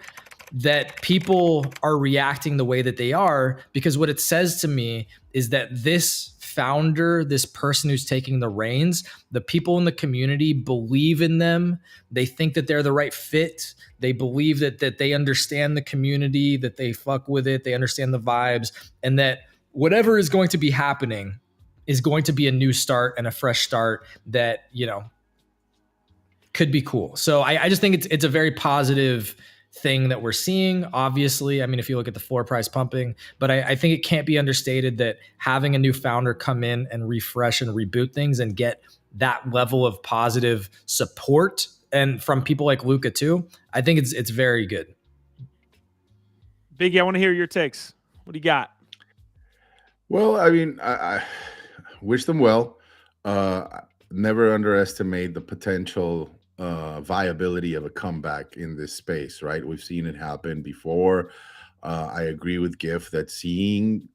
that people are reacting the way that they are, because what it says to me is that this founder, this person who's taking the reins, the people in the community believe in them. They think that they're the right fit. They believe that they understand the community, that they fuck with it. They understand the vibes, and that whatever is going to be happening is going to be a new start and a fresh start that, could be cool. So I just think it's a very positive thing that we're seeing. Obviously, I mean, if you look at the floor price pumping, but I think it can't be understated that having a new founder come in and refresh and reboot things and get that level of positive support, and from people like Luca too, I think it's very good. Biggie, I want to hear your takes. What do you got? Well, I mean, I wish them well. Never underestimate the potential viability of a comeback in this space, right? We've seen it happen before. I agree with Giff that seeing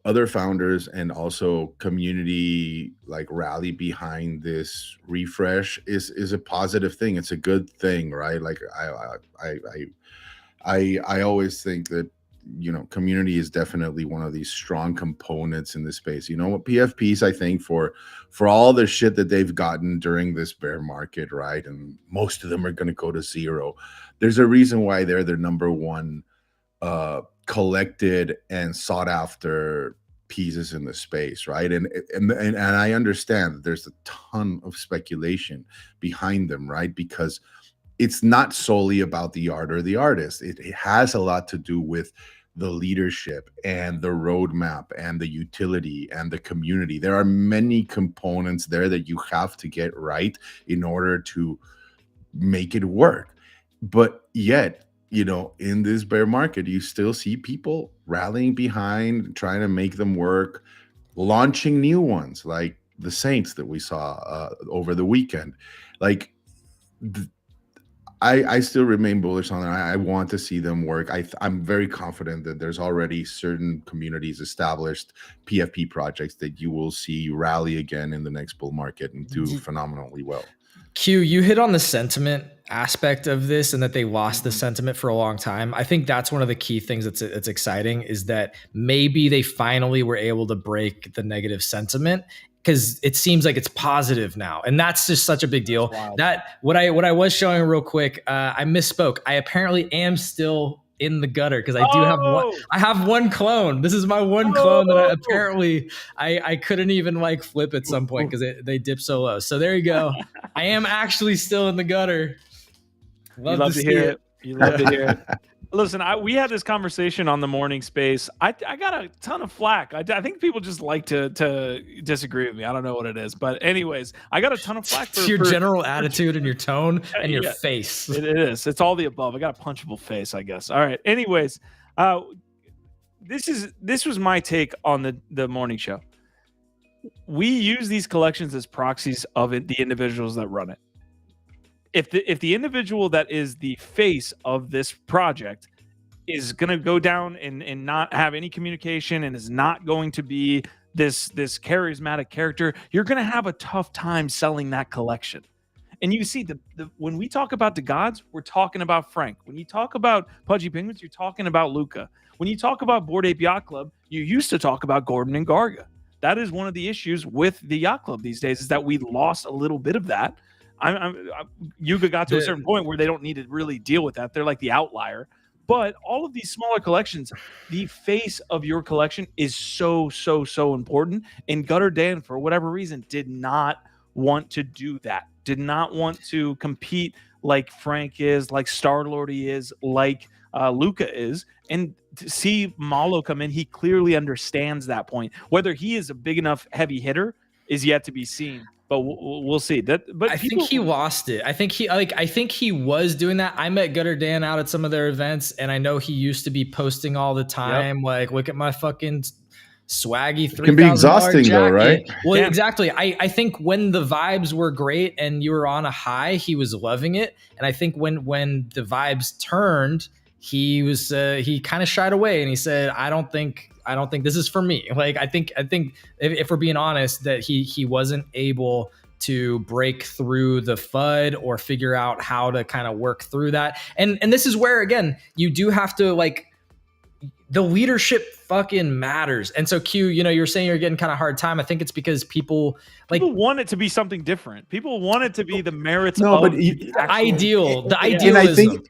other founders and also community like rally behind this refresh is a positive thing. It's a good thing, right? Like I always think that community is definitely one of these strong components in this space. What PFPs, I think, for all the shit that they've gotten during this bear market, right? And most of them are going to go to zero. There's a reason why they're the number one collected and sought after pieces in the space, right? And I understand that there's a ton of speculation behind them, right? Because it's not solely about the art or the artist. It has a lot to do with the leadership and the roadmap and the utility and the community. There are many components there that you have to get right in order to make it work. But yet, in this bear market, you still see people rallying behind, trying to make them work, launching new ones like the Saints that we saw over the weekend. Like, I still remain bullish on it. I want to see them work. I'm very confident that there's already certain communities established, PFP projects that you will see rally again in the next bull market and do phenomenally well. Q, you hit on the sentiment aspect of this, and that they lost the sentiment for a long time. I think that's one of the key things that's exciting, is that maybe they finally were able to break the negative sentiment, because it seems like it's positive now, and that's just such a big deal. That what I was showing real quick, I misspoke. I apparently am still in the gutter, because I do have one. I have one clone. This is my one clone that I couldn't even like flip at some point because they dip so low. So there you go. I am actually still in the gutter. Love to hear it. You love to hear it. Listen, we had this conversation on the morning space. I got a ton of flack. I think people just like to disagree with me. I don't know what it is, but anyways, I got a ton of flack for your general attitude and your tone and your face. It is. It's all the above. I got a punchable face, I guess. All right. Anyways, this was my take on the morning show. we use these collections as proxies of the individuals that run it. If the individual that is the face of this project is going to go down and not have any communication and is not going to be this charismatic character, you're going to have a tough time selling that collection. And you see, when we talk about DeGods, we're talking about Frank. When you talk about Pudgy Penguins, you're talking about Luca. When you talk about Bored Ape Yacht Club, you used to talk about Gordon and Garga. That is one of the issues with the Yacht Club these days, is that we lost a little bit of that. Yuga got to a certain point where they don't need to really deal with that. They're like the outlier. But all of these smaller collections, the face of your collection is so important. And Gutter Dan, for whatever reason, did not want to do that. Did not want to compete like Frank is, like Star-Lord is, like Luca is. And to see Malo come in, he clearly understands that point. Whether he is a big enough heavy hitter is yet to be seen. But we'll see. But I think he lost it. I think he was doing that. I met Gutter Dan out at some of their events, and I know he used to be posting all the time. Like, look at my fucking swaggy $3,000 can be exhausting jacket. though, right? Well, exactly. I think when the vibes were great and you were on a high, he was loving it. And I think when the vibes turned, he was he kind of shied away and he said, I don't think this is for me. Like, I think if we're being honest, that he wasn't able to break through the FUD or figure out how to kind of work through that. And this is where, again, you do have to, like, the leadership fucking matters. And so Q, you're saying you're getting kind of hard time. I think it's because people want it to be something different. People want it to be the merits of the idealism.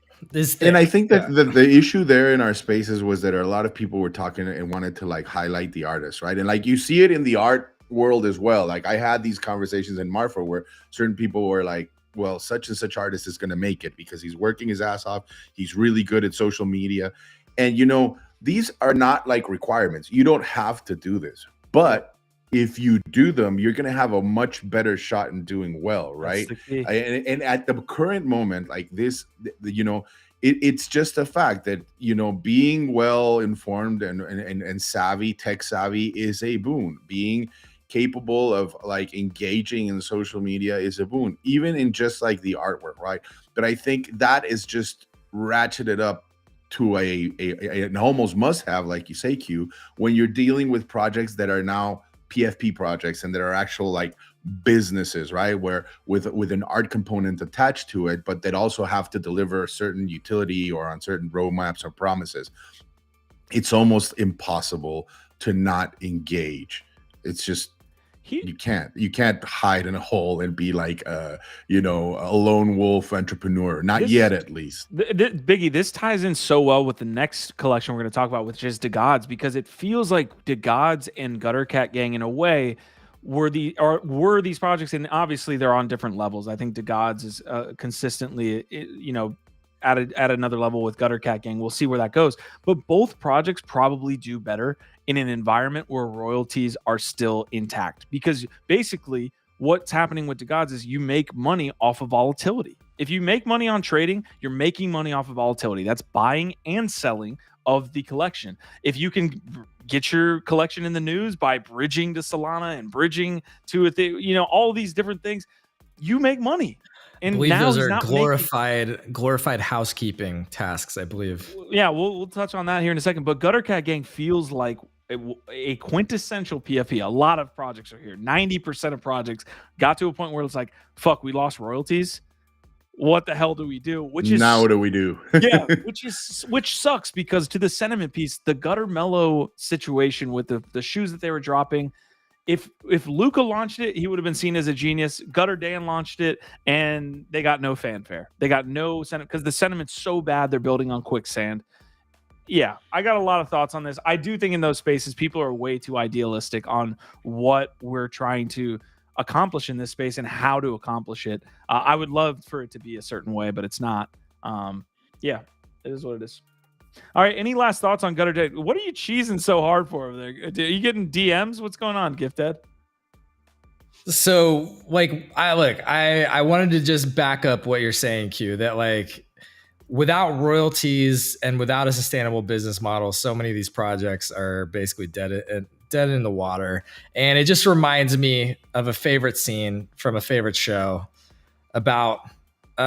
And I think that the issue there in our spaces was that a lot of people were talking and wanted to like highlight the artists, right? And like you see it in the art world as well. Like I had these conversations in Marfa where certain people were like, well, such and such artist is going to make it because he's working his ass off. He's really good at social media. And, these are not like requirements. You don't have to do this. But if you do them, you're going to have a much better shot in doing well, right? And at the current moment, like this, it's just a fact that, being well informed and savvy, tech savvy is a boon. Being capable of like engaging in social media is a boon, even in just like the artwork, right? But I think that is just ratcheted up to an almost must have, like you say, Q, when you're dealing with projects that are now PFP projects and that are actual like businesses, right? Where with an art component attached to it, but that also have to deliver a certain utility or on certain roadmaps or promises. It's almost impossible to not engage. It's just you can't hide in a hole and be like a lone wolf entrepreneur. Not yet, at least. Biggie, this ties in so well with the next collection we're going to talk about, which is DeGods, because it feels like DeGods and Gutter Cat Gang in a way were these projects, and obviously they're on different levels. I think DeGods is consistently at another level with Gutter Cat Gang. We'll see where that goes. But both projects probably do better in an environment where royalties are still intact, because basically what's happening with DeGods is you make money off of volatility. If you make money on trading, you're making money off of volatility. That's buying and selling of the collection. If you can get your collection in the news by bridging to Solana and bridging to all these different things, you make money. And I believe now those are glorified housekeeping tasks, I believe. Yeah, we'll touch on that here in a second. But Gutter Cat Gang feels like a quintessential PFP. A lot of projects are here. 90% of projects got to a point where it's like, fuck, we lost royalties. What the hell do we do? What do we do? Yeah, which sucks, because to the sentiment piece, the Gutter Mellow situation with the shoes that they were dropping, if Luca launched it, he would have been seen as a genius. Gutter Dan launched it, and they got no fanfare. They got no sentiment because the sentiment's so bad. They're building on quicksand. Yeah, I got a lot of thoughts on this. I do think in those spaces, people are way too idealistic on what we're trying to accomplish in this space and how to accomplish it. I would love for it to be a certain way, but it's not. Yeah, it is what it is. All right, any last thoughts on Gutter Dan? What are you cheesing so hard for over there? Are you getting DMs? What's going on, Gifted? So, like, I wanted to just back up what you're saying, Q, that like without royalties and without a sustainable business model, so many of these projects are basically dead dead in the water. And it just reminds me of a favorite scene from a favorite show about the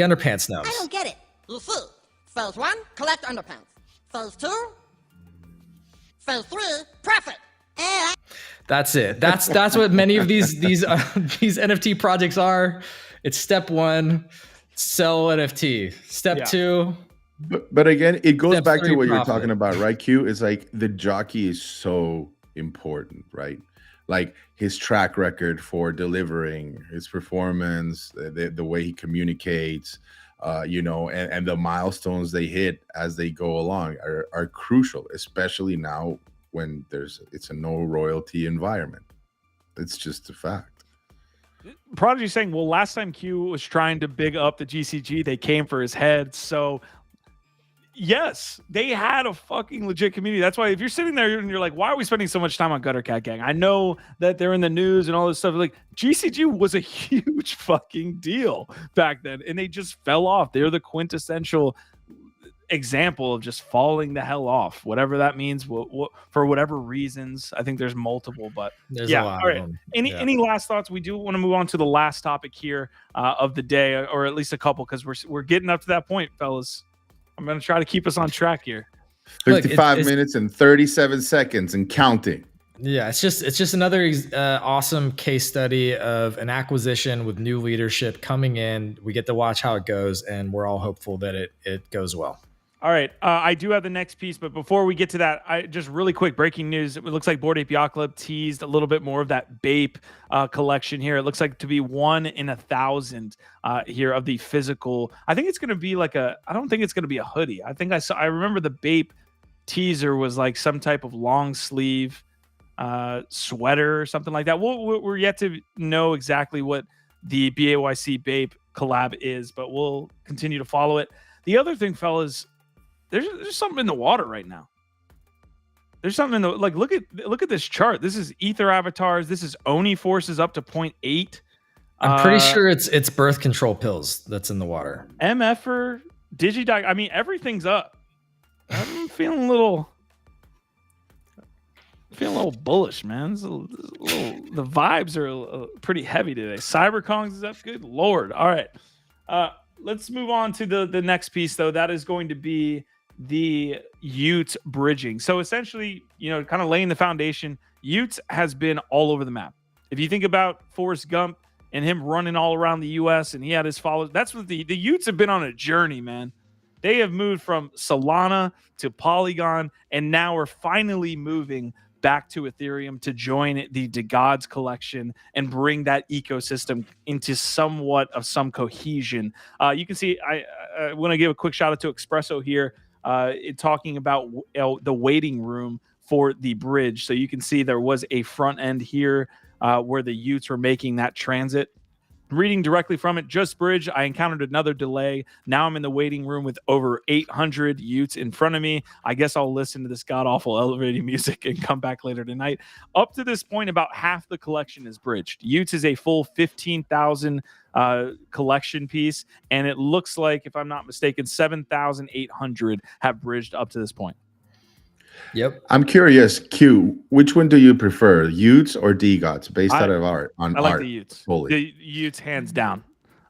underpants gnomes. I don't get it. You see, phase 1, collect underpants. Phase 2, phase 3, profit. That's it. That's what many of these NFT projects are. It's step 1, sell NFT. Step 2. But again, it goes back to what profit. you're talking about, right, Q? It's like the jockey is so important, right? Like his track record for delivering, his performance, the way he communicates, and the milestones they hit as they go along are crucial, especially now when it's a no royalty environment. It's just a fact. Prodigy saying, well, last time Q was trying to big up the GCG, they came for his head. So yes, they had a fucking legit community. That's why if you're sitting there and you're like, why are we spending so much time on Gutter Cat Gang? I know that they're in the news and all this stuff. Like GCG was a huge fucking deal back then, and they just fell off. They're the quintessential example of just falling the hell off, whatever that means, for whatever reasons. I think there's multiple, but there's yeah. a lot All right. of them. Any last thoughts? We do want to move on to the last topic here of the day, or at least a couple, because we're getting up to that point, fellas. I'm going to try to keep us on track here. 55 minutes and 37 seconds and counting. Yeah, it's just another awesome case study of an acquisition with new leadership coming in. We get to watch how it goes, and we're all hopeful that it goes well. All right, I do have the next piece, but before we get to that, I just really quick breaking news. It looks like Bored Ape Yacht Club teased a little bit more of that Bape collection here. It looks like to be 1 in 1,000 here of the physical. I think it's going to be like I don't think it's going to be a hoodie. I remember the Bape teaser was like some type of long sleeve sweater or something like that. We're yet to know exactly what the BAYC Bape collab is, but we'll continue to follow it. The other thing, fellas, there's something in the water right now. There's something in the look at this chart. This is Ether avatars. This is Oni forces up to 0.8. I'm pretty sure it's birth control pills that's in the water. MFer, Digidoc. I mean, everything's up. I'm feeling a little bullish, man. The vibes are pretty heavy today. CyberKongs is up. Good Lord. All right. Let's move on to the next piece, though. That is going to be the Ute bridging. So essentially, kind of laying the foundation. Ute has been all over the map. If you think about Forrest Gump and him running all around the U.S. and he had his followers, that's what the Utes have been on a journey, man. They have moved from Solana to Polygon, and now we're finally moving back to Ethereum to join the DeGods collection and bring that ecosystem into somewhat of some cohesion. You can see, I want to give a quick shout out to Espresso here, talking about the waiting room for the bridge. So you can see there was a front end here where the Utes were making that transit. Reading directly from it, just bridge. I encountered another delay. Now I'm in the waiting room with over 800 Utes in front of me. I guess I'll listen to this god-awful elevating music and come back later tonight. Up to this point, about half the collection is bridged. Utes is a full 15,000 collection piece, and it looks like, if I'm not mistaken, 7,800 have bridged up to this point. Yep. I'm curious, Q, which one do you prefer, Utes or DeGods, based out of art? I like the Utes. The Utes, hands down.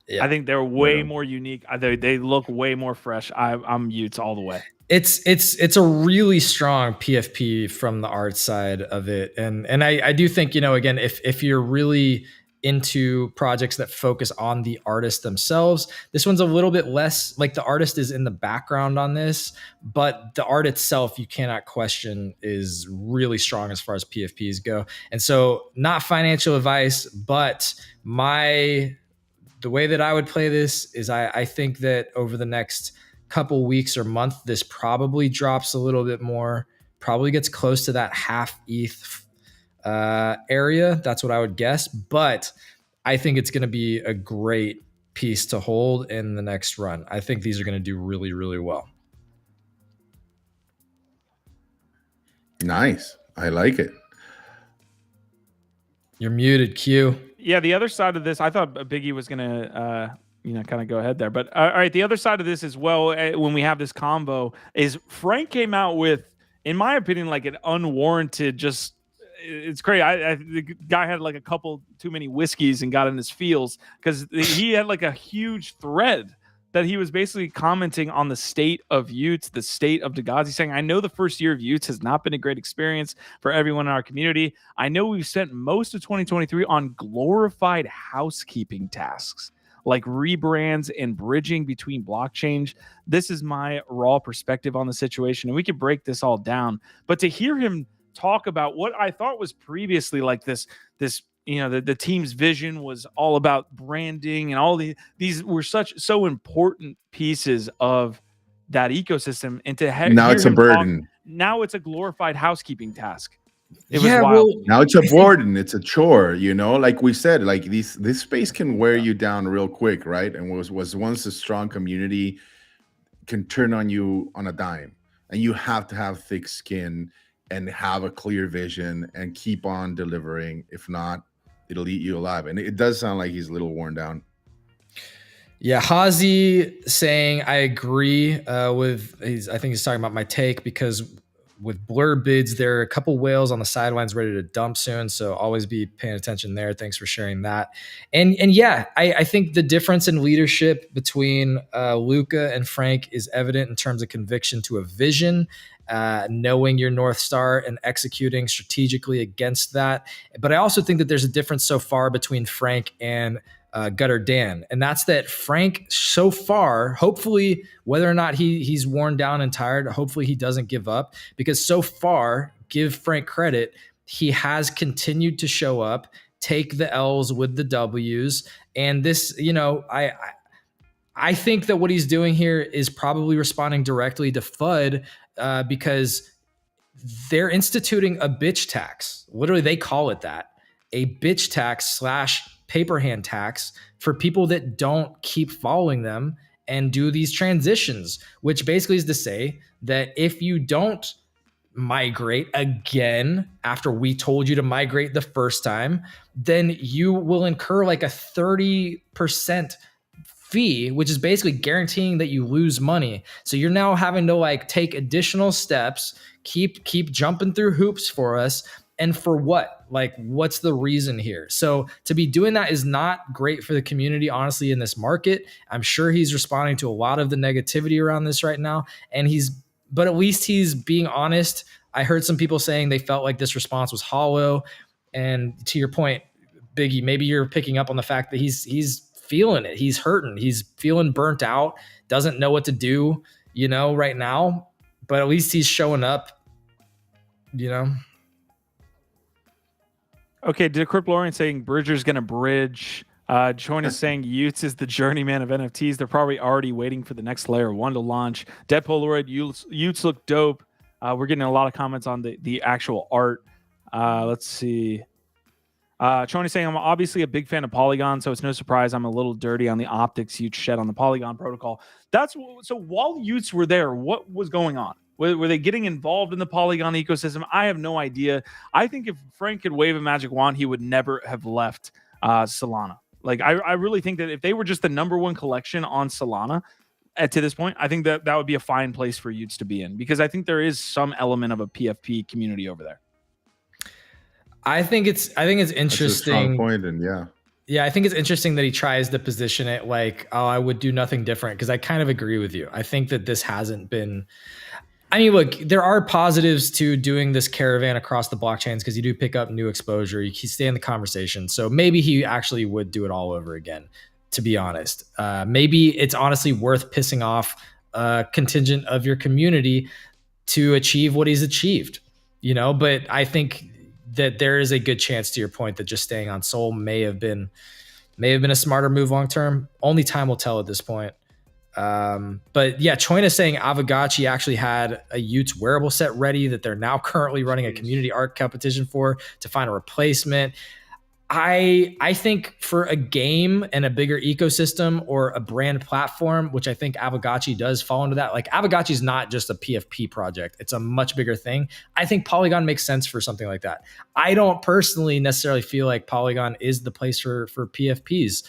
Yeah. I think they're way more unique. They look way more fresh. I'm Utes all the way. It's a really strong PFP from the art side of it, and I do think, again, if you're really into projects that focus on the artist themselves, this one's a little bit less, like the artist is in the background on this, but the art itself, you cannot question, is really strong as far as PFPs go. And so, not financial advice, but the way that I would play this is I think that over the next couple weeks or month, this probably drops a little bit more, probably gets close to that half ETH area. That's what I would guess, but I think it's going to be a great piece to hold in the next run. I think these are going to do really, really well. Nice. I like it. You're muted, Q. Yeah, the other side of this, I thought Biggie was going to kind of go ahead there, but all right, the other side of this as well, when we have this combo, is Frank came out with, in my opinion, like an unwarranted just it's crazy. The guy had like a couple too many whiskeys and got in his feels, because he had like a huge thread that he was basically commenting on the state of Utes, the state of DeGods. He's saying, I know the first year of Utes has not been a great experience for everyone in our community. I know we've spent most of 2023 on glorified housekeeping tasks, like rebrands and bridging between blockchains. This is my raw perspective on the situation, and we could break this all down. But to hear him talk about what I thought was previously like this the team's vision was all about branding, and all these were so important pieces of that ecosystem, and to now it's a burden. Now it's a glorified housekeeping task. It was wild. Now it's a burden. It's a chore, like we said, like this space can wear you down real quick, right? And was once a strong community can turn on you on a dime, and you have to have thick skin and have a clear vision and keep on delivering. If not, it'll eat you alive. And it does sound like he's a little worn down. Yeah, Hazi saying, I agree I think he's talking about my take, because with blur bids, there are a couple whales on the sidelines ready to dump soon. So always be paying attention there. Thanks for sharing that. And yeah, I think the difference in leadership between Luca and Frank is evident in terms of conviction to a vision, knowing your North Star and executing strategically against that. But I also think that there's a difference so far between Frank and Gutter Dan, and that's that Frank so far, hopefully, whether or not he's worn down and tired, hopefully he doesn't give up, because so far, give Frank credit, he has continued to show up, take the L's with the W's, and this, I think that what he's doing here is probably responding directly to FUD, because they're instituting a bitch tax. Literally, they call it that, a bitch tax / paper hand tax for people that don't keep following them and do these transitions, which basically is to say that if you don't migrate again after we told you to migrate the first time, then you will incur like a 30% fee, which is basically guaranteeing that you lose money. So you're now having to like take additional steps, keep jumping through hoops for us. And for what? Like, what's the reason here? So to be doing that is not great for the community, honestly, in this market. I'm sure he's responding to a lot of the negativity around this right now. But at least he's being honest. I heard some people saying they felt like this response was hollow. And to your point, Biggie, maybe you're picking up on the fact that he's feeling it. He's hurting. He's feeling burnt out, doesn't know what to do, right now. But at least he's showing up, Okay, Decryptlorian saying Bridger's going to bridge. Join is saying Utes is the journeyman of NFTs. They're probably already waiting for the next layer one to launch. Dead Polaroid, Utes look dope. We're getting a lot of comments on the actual art. Let's see. Choni saying, I'm obviously a big fan of Polygon, so it's no surprise I'm a little dirty on the optics Utes shed on the Polygon protocol. So while Utes were there, what was going on? Were they getting involved in the Polygon ecosystem? I have no idea. I think if Frank could wave a magic wand, he would never have left Solana. Like, I really think that if they were just the number one collection on Solana to this point, I think that would be a fine place for Utes to be in, because I think there is some element of a PFP community over there. I think it's interesting. That's a strong point, and yeah, I think it's interesting that he tries to position it like, oh, I would do nothing different, because I kind of agree with you. I think that this hasn't been. I mean, look, there are positives to doing this caravan across the blockchains, because you do pick up new exposure. You can stay in the conversation. So maybe he actually would do it all over again, to be honest. Maybe it's honestly worth pissing off a contingent of your community to achieve what he's achieved, but I think that there is a good chance, to your point, that just staying on Sol may have been a smarter move long term. Only time will tell at this point. But yeah, Choina is saying Avagachi actually had a Utes wearable set ready that they're now currently running a community art competition for to find a replacement. I think for a game and a bigger ecosystem or a brand platform, which I think Avagachi does fall into that. Like, Avagachi is not just a PFP project. It's a much bigger thing. I think Polygon makes sense for something like that. I don't personally necessarily feel like Polygon is the place for PFPs.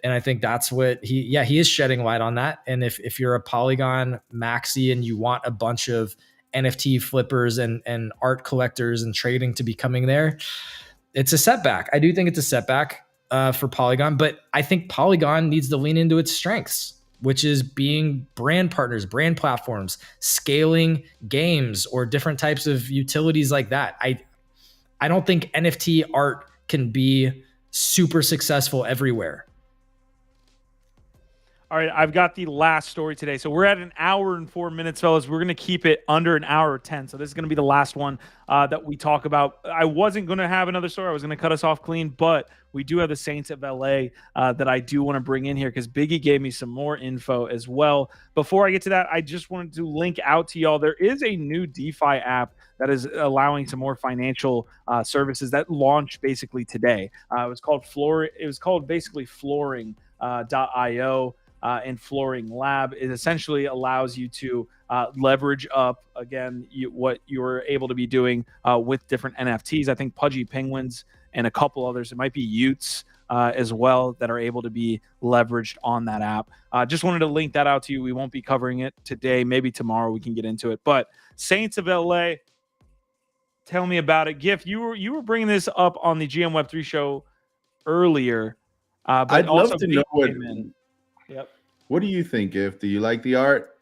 And I think that's what he is shedding light on that. And if you're a Polygon maxi and you want a bunch of NFT flippers and art collectors and trading to be coming there. It's a setback. I do think it's a setback for Polygon, but I think Polygon needs to lean into its strengths, which is being brand partners, brand platforms, scaling games or different types of utilities like that. I don't think NFT art can be super successful everywhere. All right, I've got the last story today. So we're at an hour and 4 minutes, fellas. We're going to keep it under an hour 10. So this is going to be the last one that we talk about. I wasn't going to have another story. I was going to cut us off clean, but we do have the Saints of LA that I do want to bring in here because Biggie gave me some more info as well. Before I get to that, I just wanted to link out to y'all. There is a new DeFi app that is allowing some more financial services that launched basically today. It was called basically flooring.io. And Flooring Lab. It essentially allows you to leverage up, again, what you're able to be doing with different NFTs. I think Pudgy Penguins and a couple others. It might be Utes as well that are able to be leveraged on that app. Just wanted to link that out to you. We won't be covering it today. Maybe tomorrow we can get into it. But Saints of LA, tell me about it. Giff, you were bringing this up on the GM Web3 show earlier. But I'd also love to know what... Yep. What do you think, Giff? Do you like the art?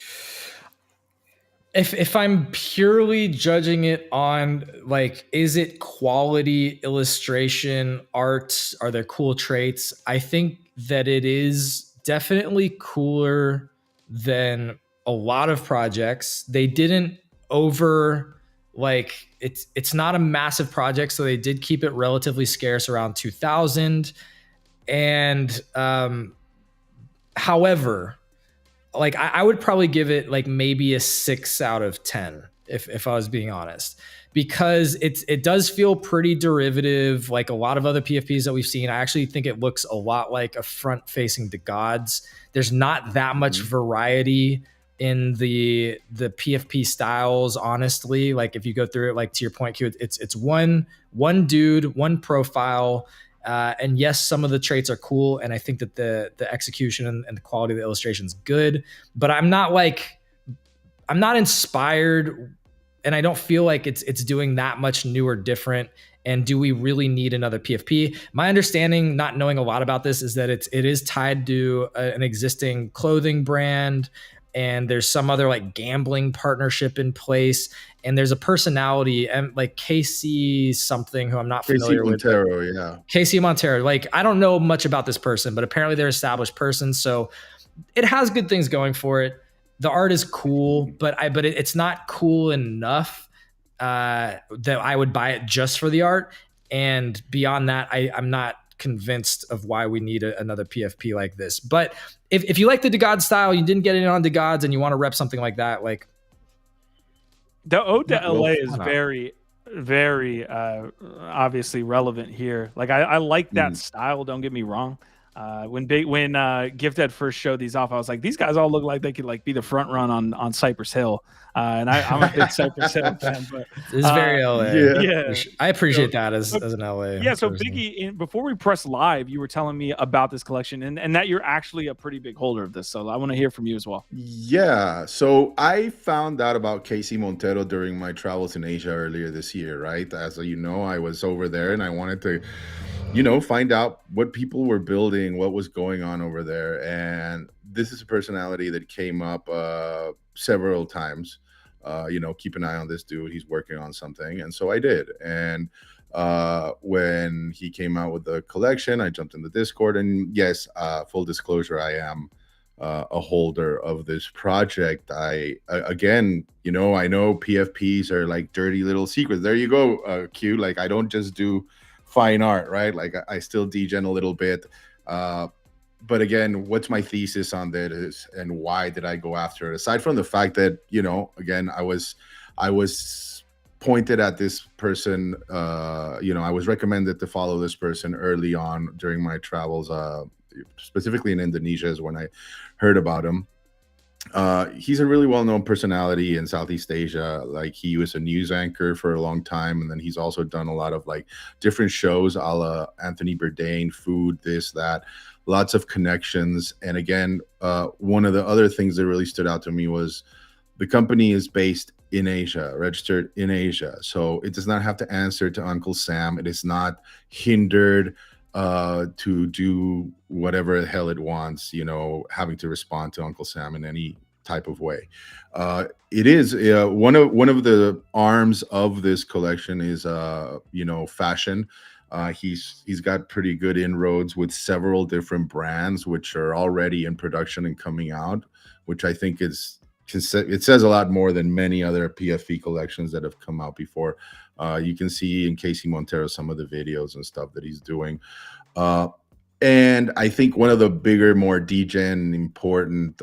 If I'm purely judging it on like, is it quality illustration art? Are there cool traits? I think that it is definitely cooler than a lot of projects. They didn't it's not a massive project, so they did keep it relatively scarce around 2,000. And however, like I would probably give it like maybe a 6 out of 10 if I was being honest, because it does feel pretty derivative like a lot of other PFPs that we've seen. I actually think it looks a lot like a front-facing DeGods. There's not that much variety in the PFP styles, honestly. Like if you go through it, like to your point, Q, it's one dude, one profile. And yes, some of the traits are cool, and I think that the execution and the quality of the illustration is good. But I'm not inspired, and I don't feel like it's doing that much new or different. And do we really need another PFP? My understanding, not knowing a lot about this, is that it is tied to an existing clothing brand, and there's some other like gambling partnership in place. And there's a personality and like Casey something who I'm not familiar with. Casey Montero. Like, I don't know much about this person, but apparently they're an established person. So it has good things going for it. The art is cool, but it's not cool enough that I would buy it just for the art. And beyond that, I'm not convinced of why we need another PFP like this. But if you like the DeGods style, you didn't get it on DeGods and you want to rep something like that, like, the ode to LA is very, very obviously relevant here. Like I like that style. Don't get me wrong. When Gifted first showed these off, I was like, these guys all look like they could like be the front run on Cypress Hill. And I'm a big Cypress Hill fan. But it's very LA. Yeah, I appreciate that as an LA. Yeah. So person. Biggie, before we press live, you were telling me about this collection and that you're actually a pretty big holder of this. So I want to hear from you as well. Yeah. So I found out about Casey Montero during my travels in Asia earlier this year, right? As you know, I was over there and I wanted to, find out what people were building, what was going on over there. And this is a personality that came up several times. Keep an eye on this dude. He's working on something. And so I did. And when he came out with the collection, I jumped in the Discord. And yes, full disclosure, I am a holder of this project. I know PFPs are like dirty little secrets. There you go, Q. Like, I don't just do fine art, right? Like I still degen a little bit. But again, what's my thesis on this and why did I go after it? Aside from the fact that, again, I was pointed at this person, I was recommended to follow this person early on during my travels, specifically in Indonesia is when I heard about him. He's a really well-known personality in Southeast Asia. Like, he was a news anchor for a long time, and then he's also done a lot of like different shows, a la Anthony Bourdain, food, this, that, lots of connections. And again, one of the other things that really stood out to me was the company is based in Asia, registered in Asia. So it does not have to answer to Uncle Sam. It is not hindered to do whatever the hell it wants, having to respond to Uncle Sam in any type of way. It is one of the arms of this collection is fashion. He's got pretty good inroads with several different brands which are already in production and coming out, which I think it says a lot more than many other PFP collections that have come out before. You can see in Casey Montero some of the videos and stuff that he's doing. And I think one of the bigger, more degen important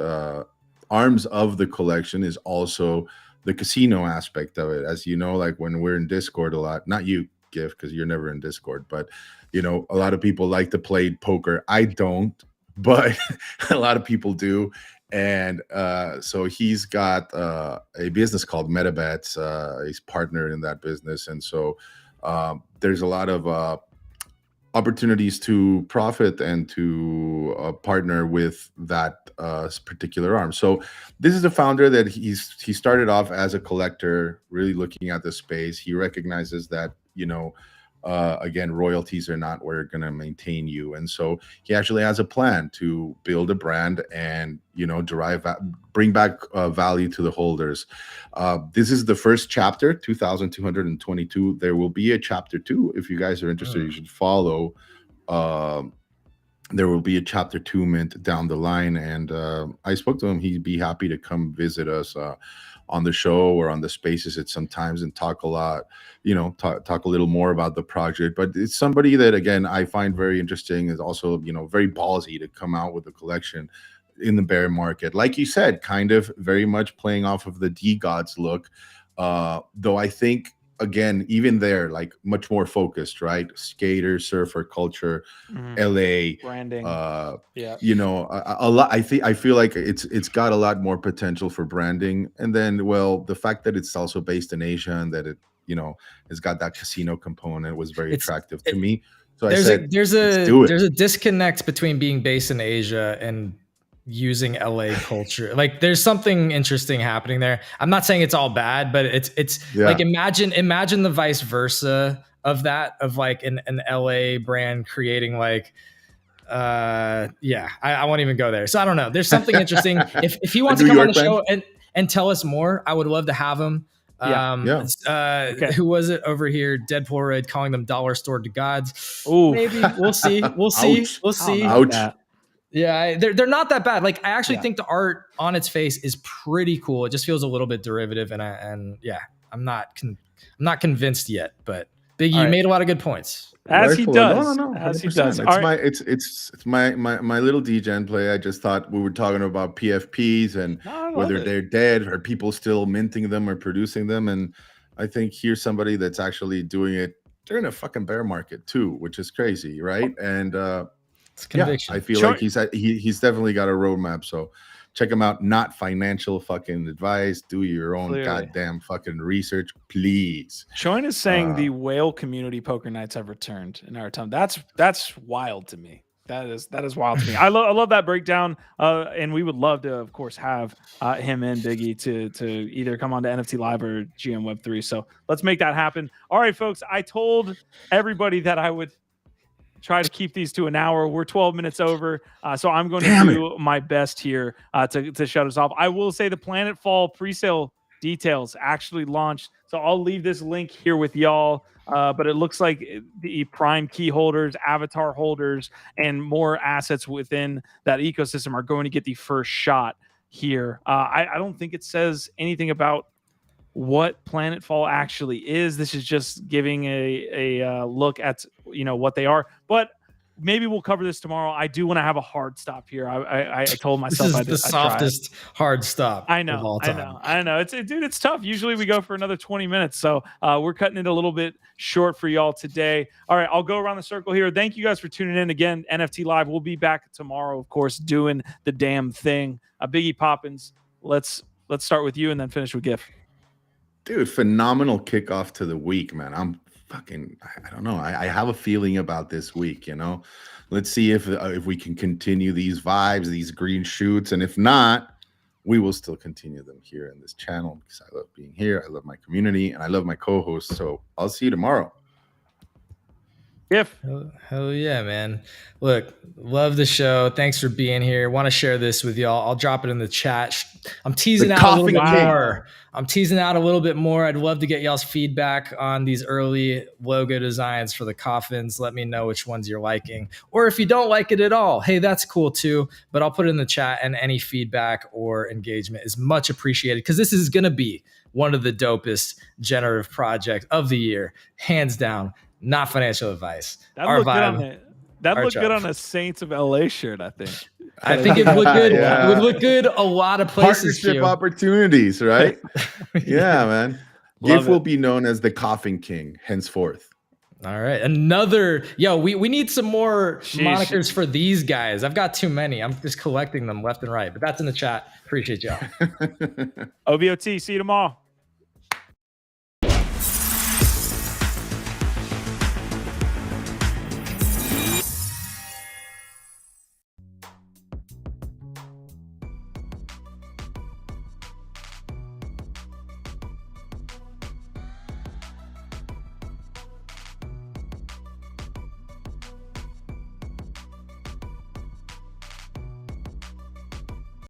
arms of the collection is also the casino aspect of it. As you know, like when we're in Discord a lot, not you, Gift, because you're never in Discord, but a lot of people like to play poker. I don't, but a lot of people do. And so he's got a business called MetaBets. He's partnered in that business. And so there's a lot of opportunities to profit and to partner with that particular arm. So this is a founder that he started off as a collector, really looking at the space. He recognizes that, again, royalties are not where going to maintain you. And so he actually has a plan to build a brand and, bring back value to the holders. This is the first chapter, 2,222. There will be a chapter 2. If you guys are interested, you should follow. There will be a chapter 2 mint down the line. And I spoke to him. He'd be happy to come visit us on the show or on the spaces at some times and talk a lot, talk a little more about the project. But it's somebody that, again, I find very interesting, is also, very ballsy to come out with a collection in the bear market. Like you said, kind of very much playing off of the DeGods look, though I think, again, even there, like much more focused, right? Skater, surfer culture, LA branding, a lot. I feel like it's got a lot more potential for branding. And then, well, the fact that it's also based in Asia and that it, it's got that casino component was very attractive to me. So there's a disconnect between being based in Asia and using LA culture. Like there's something interesting happening there. I'm not saying it's all bad, but it's like imagine the vice versa of that, of like an LA brand creating like I won't even go there. So I don't know. There's something interesting. If he wants to come on the show and tell us more, I would love to have him. Who was it over here? Deadpool Red calling them dollar store DeGods. Ooh. Maybe we'll see. We'll see. Ouch. Yeah, they're not that bad. Like I actually think the art on its face is pretty cool. It just feels a little bit derivative, and I'm not convinced yet. But Biggie, you made a lot of good points. As he does. No, as he does. It's my little degen play. I just thought we were talking about PFPs and whether they're dead or people still minting them or producing them. And I think here's somebody that's actually doing it during a fucking bear market too, which is crazy, right? And it's conviction. I feel like he's definitely got a roadmap. So check him out. Not financial fucking advice. Do your own goddamn fucking research, please. Shoin is saying the whale community poker nights have returned in our time. That's wild to me. That is wild to me. I love that breakdown. And we would love to, of course, have him and Biggie to either come on to NFT Live or GM Web3. So let's make that happen. All right, folks. I told everybody that I would try to keep these to an hour. We're 12 minutes over. So I'm going to do my best here to shut us off. I will say the Planetfall presale details actually launched. So I'll leave this link here with y'all. But it looks like the prime key holders, avatar holders, and more assets within that ecosystem are going to get the first shot here. I don't think it says anything about what Planetfall actually is. This is just giving a look at what they are, but maybe we'll cover this tomorrow. I do want to have a hard stop here. I told myself this is the softest hard stop. I know. It's tough. Usually we go for another 20 minutes, so we're cutting it a little bit short for y'all today. All right, I'll go around the circle here. Thank you guys for tuning in again. NFT Live. We'll be back tomorrow, of course, doing the damn thing. Biggie Poppins. Let's start with you and then finish with GIF. Dude, phenomenal kickoff to the week, man. I don't know. I have a feeling about this week, Let's see if we can continue these vibes, these green shoots. And if not, we will still continue them here in this channel because I love being here. I love my community and I love my co-hosts. So I'll see you tomorrow. Hell yeah, man. Look, love the show. Thanks for being here. Want to share this with y'all. I'll drop it in the chat. I'm teasing out a little bit more. I'm teasing out a little bit more. I'd love to get y'all's feedback on these early logo designs for the coffins. Let me know which ones you're liking. Or if you don't like it at all, hey, that's cool too. But I'll put it in the chat, and any feedback or engagement is much appreciated because this is going to be one of the dopest generative projects of the year, hands down. Not financial advice. That looked good on a Saints of LA shirt, I think. I think it would look good. Yeah. It would look good a lot of places. Partnership opportunities, right? Yeah, man. Gift will be known as the Coffin King henceforth. All right. We need some more monikers for these guys. I've got too many. I'm just collecting them left and right, but that's in the chat. Appreciate y'all. OVOT. See you tomorrow.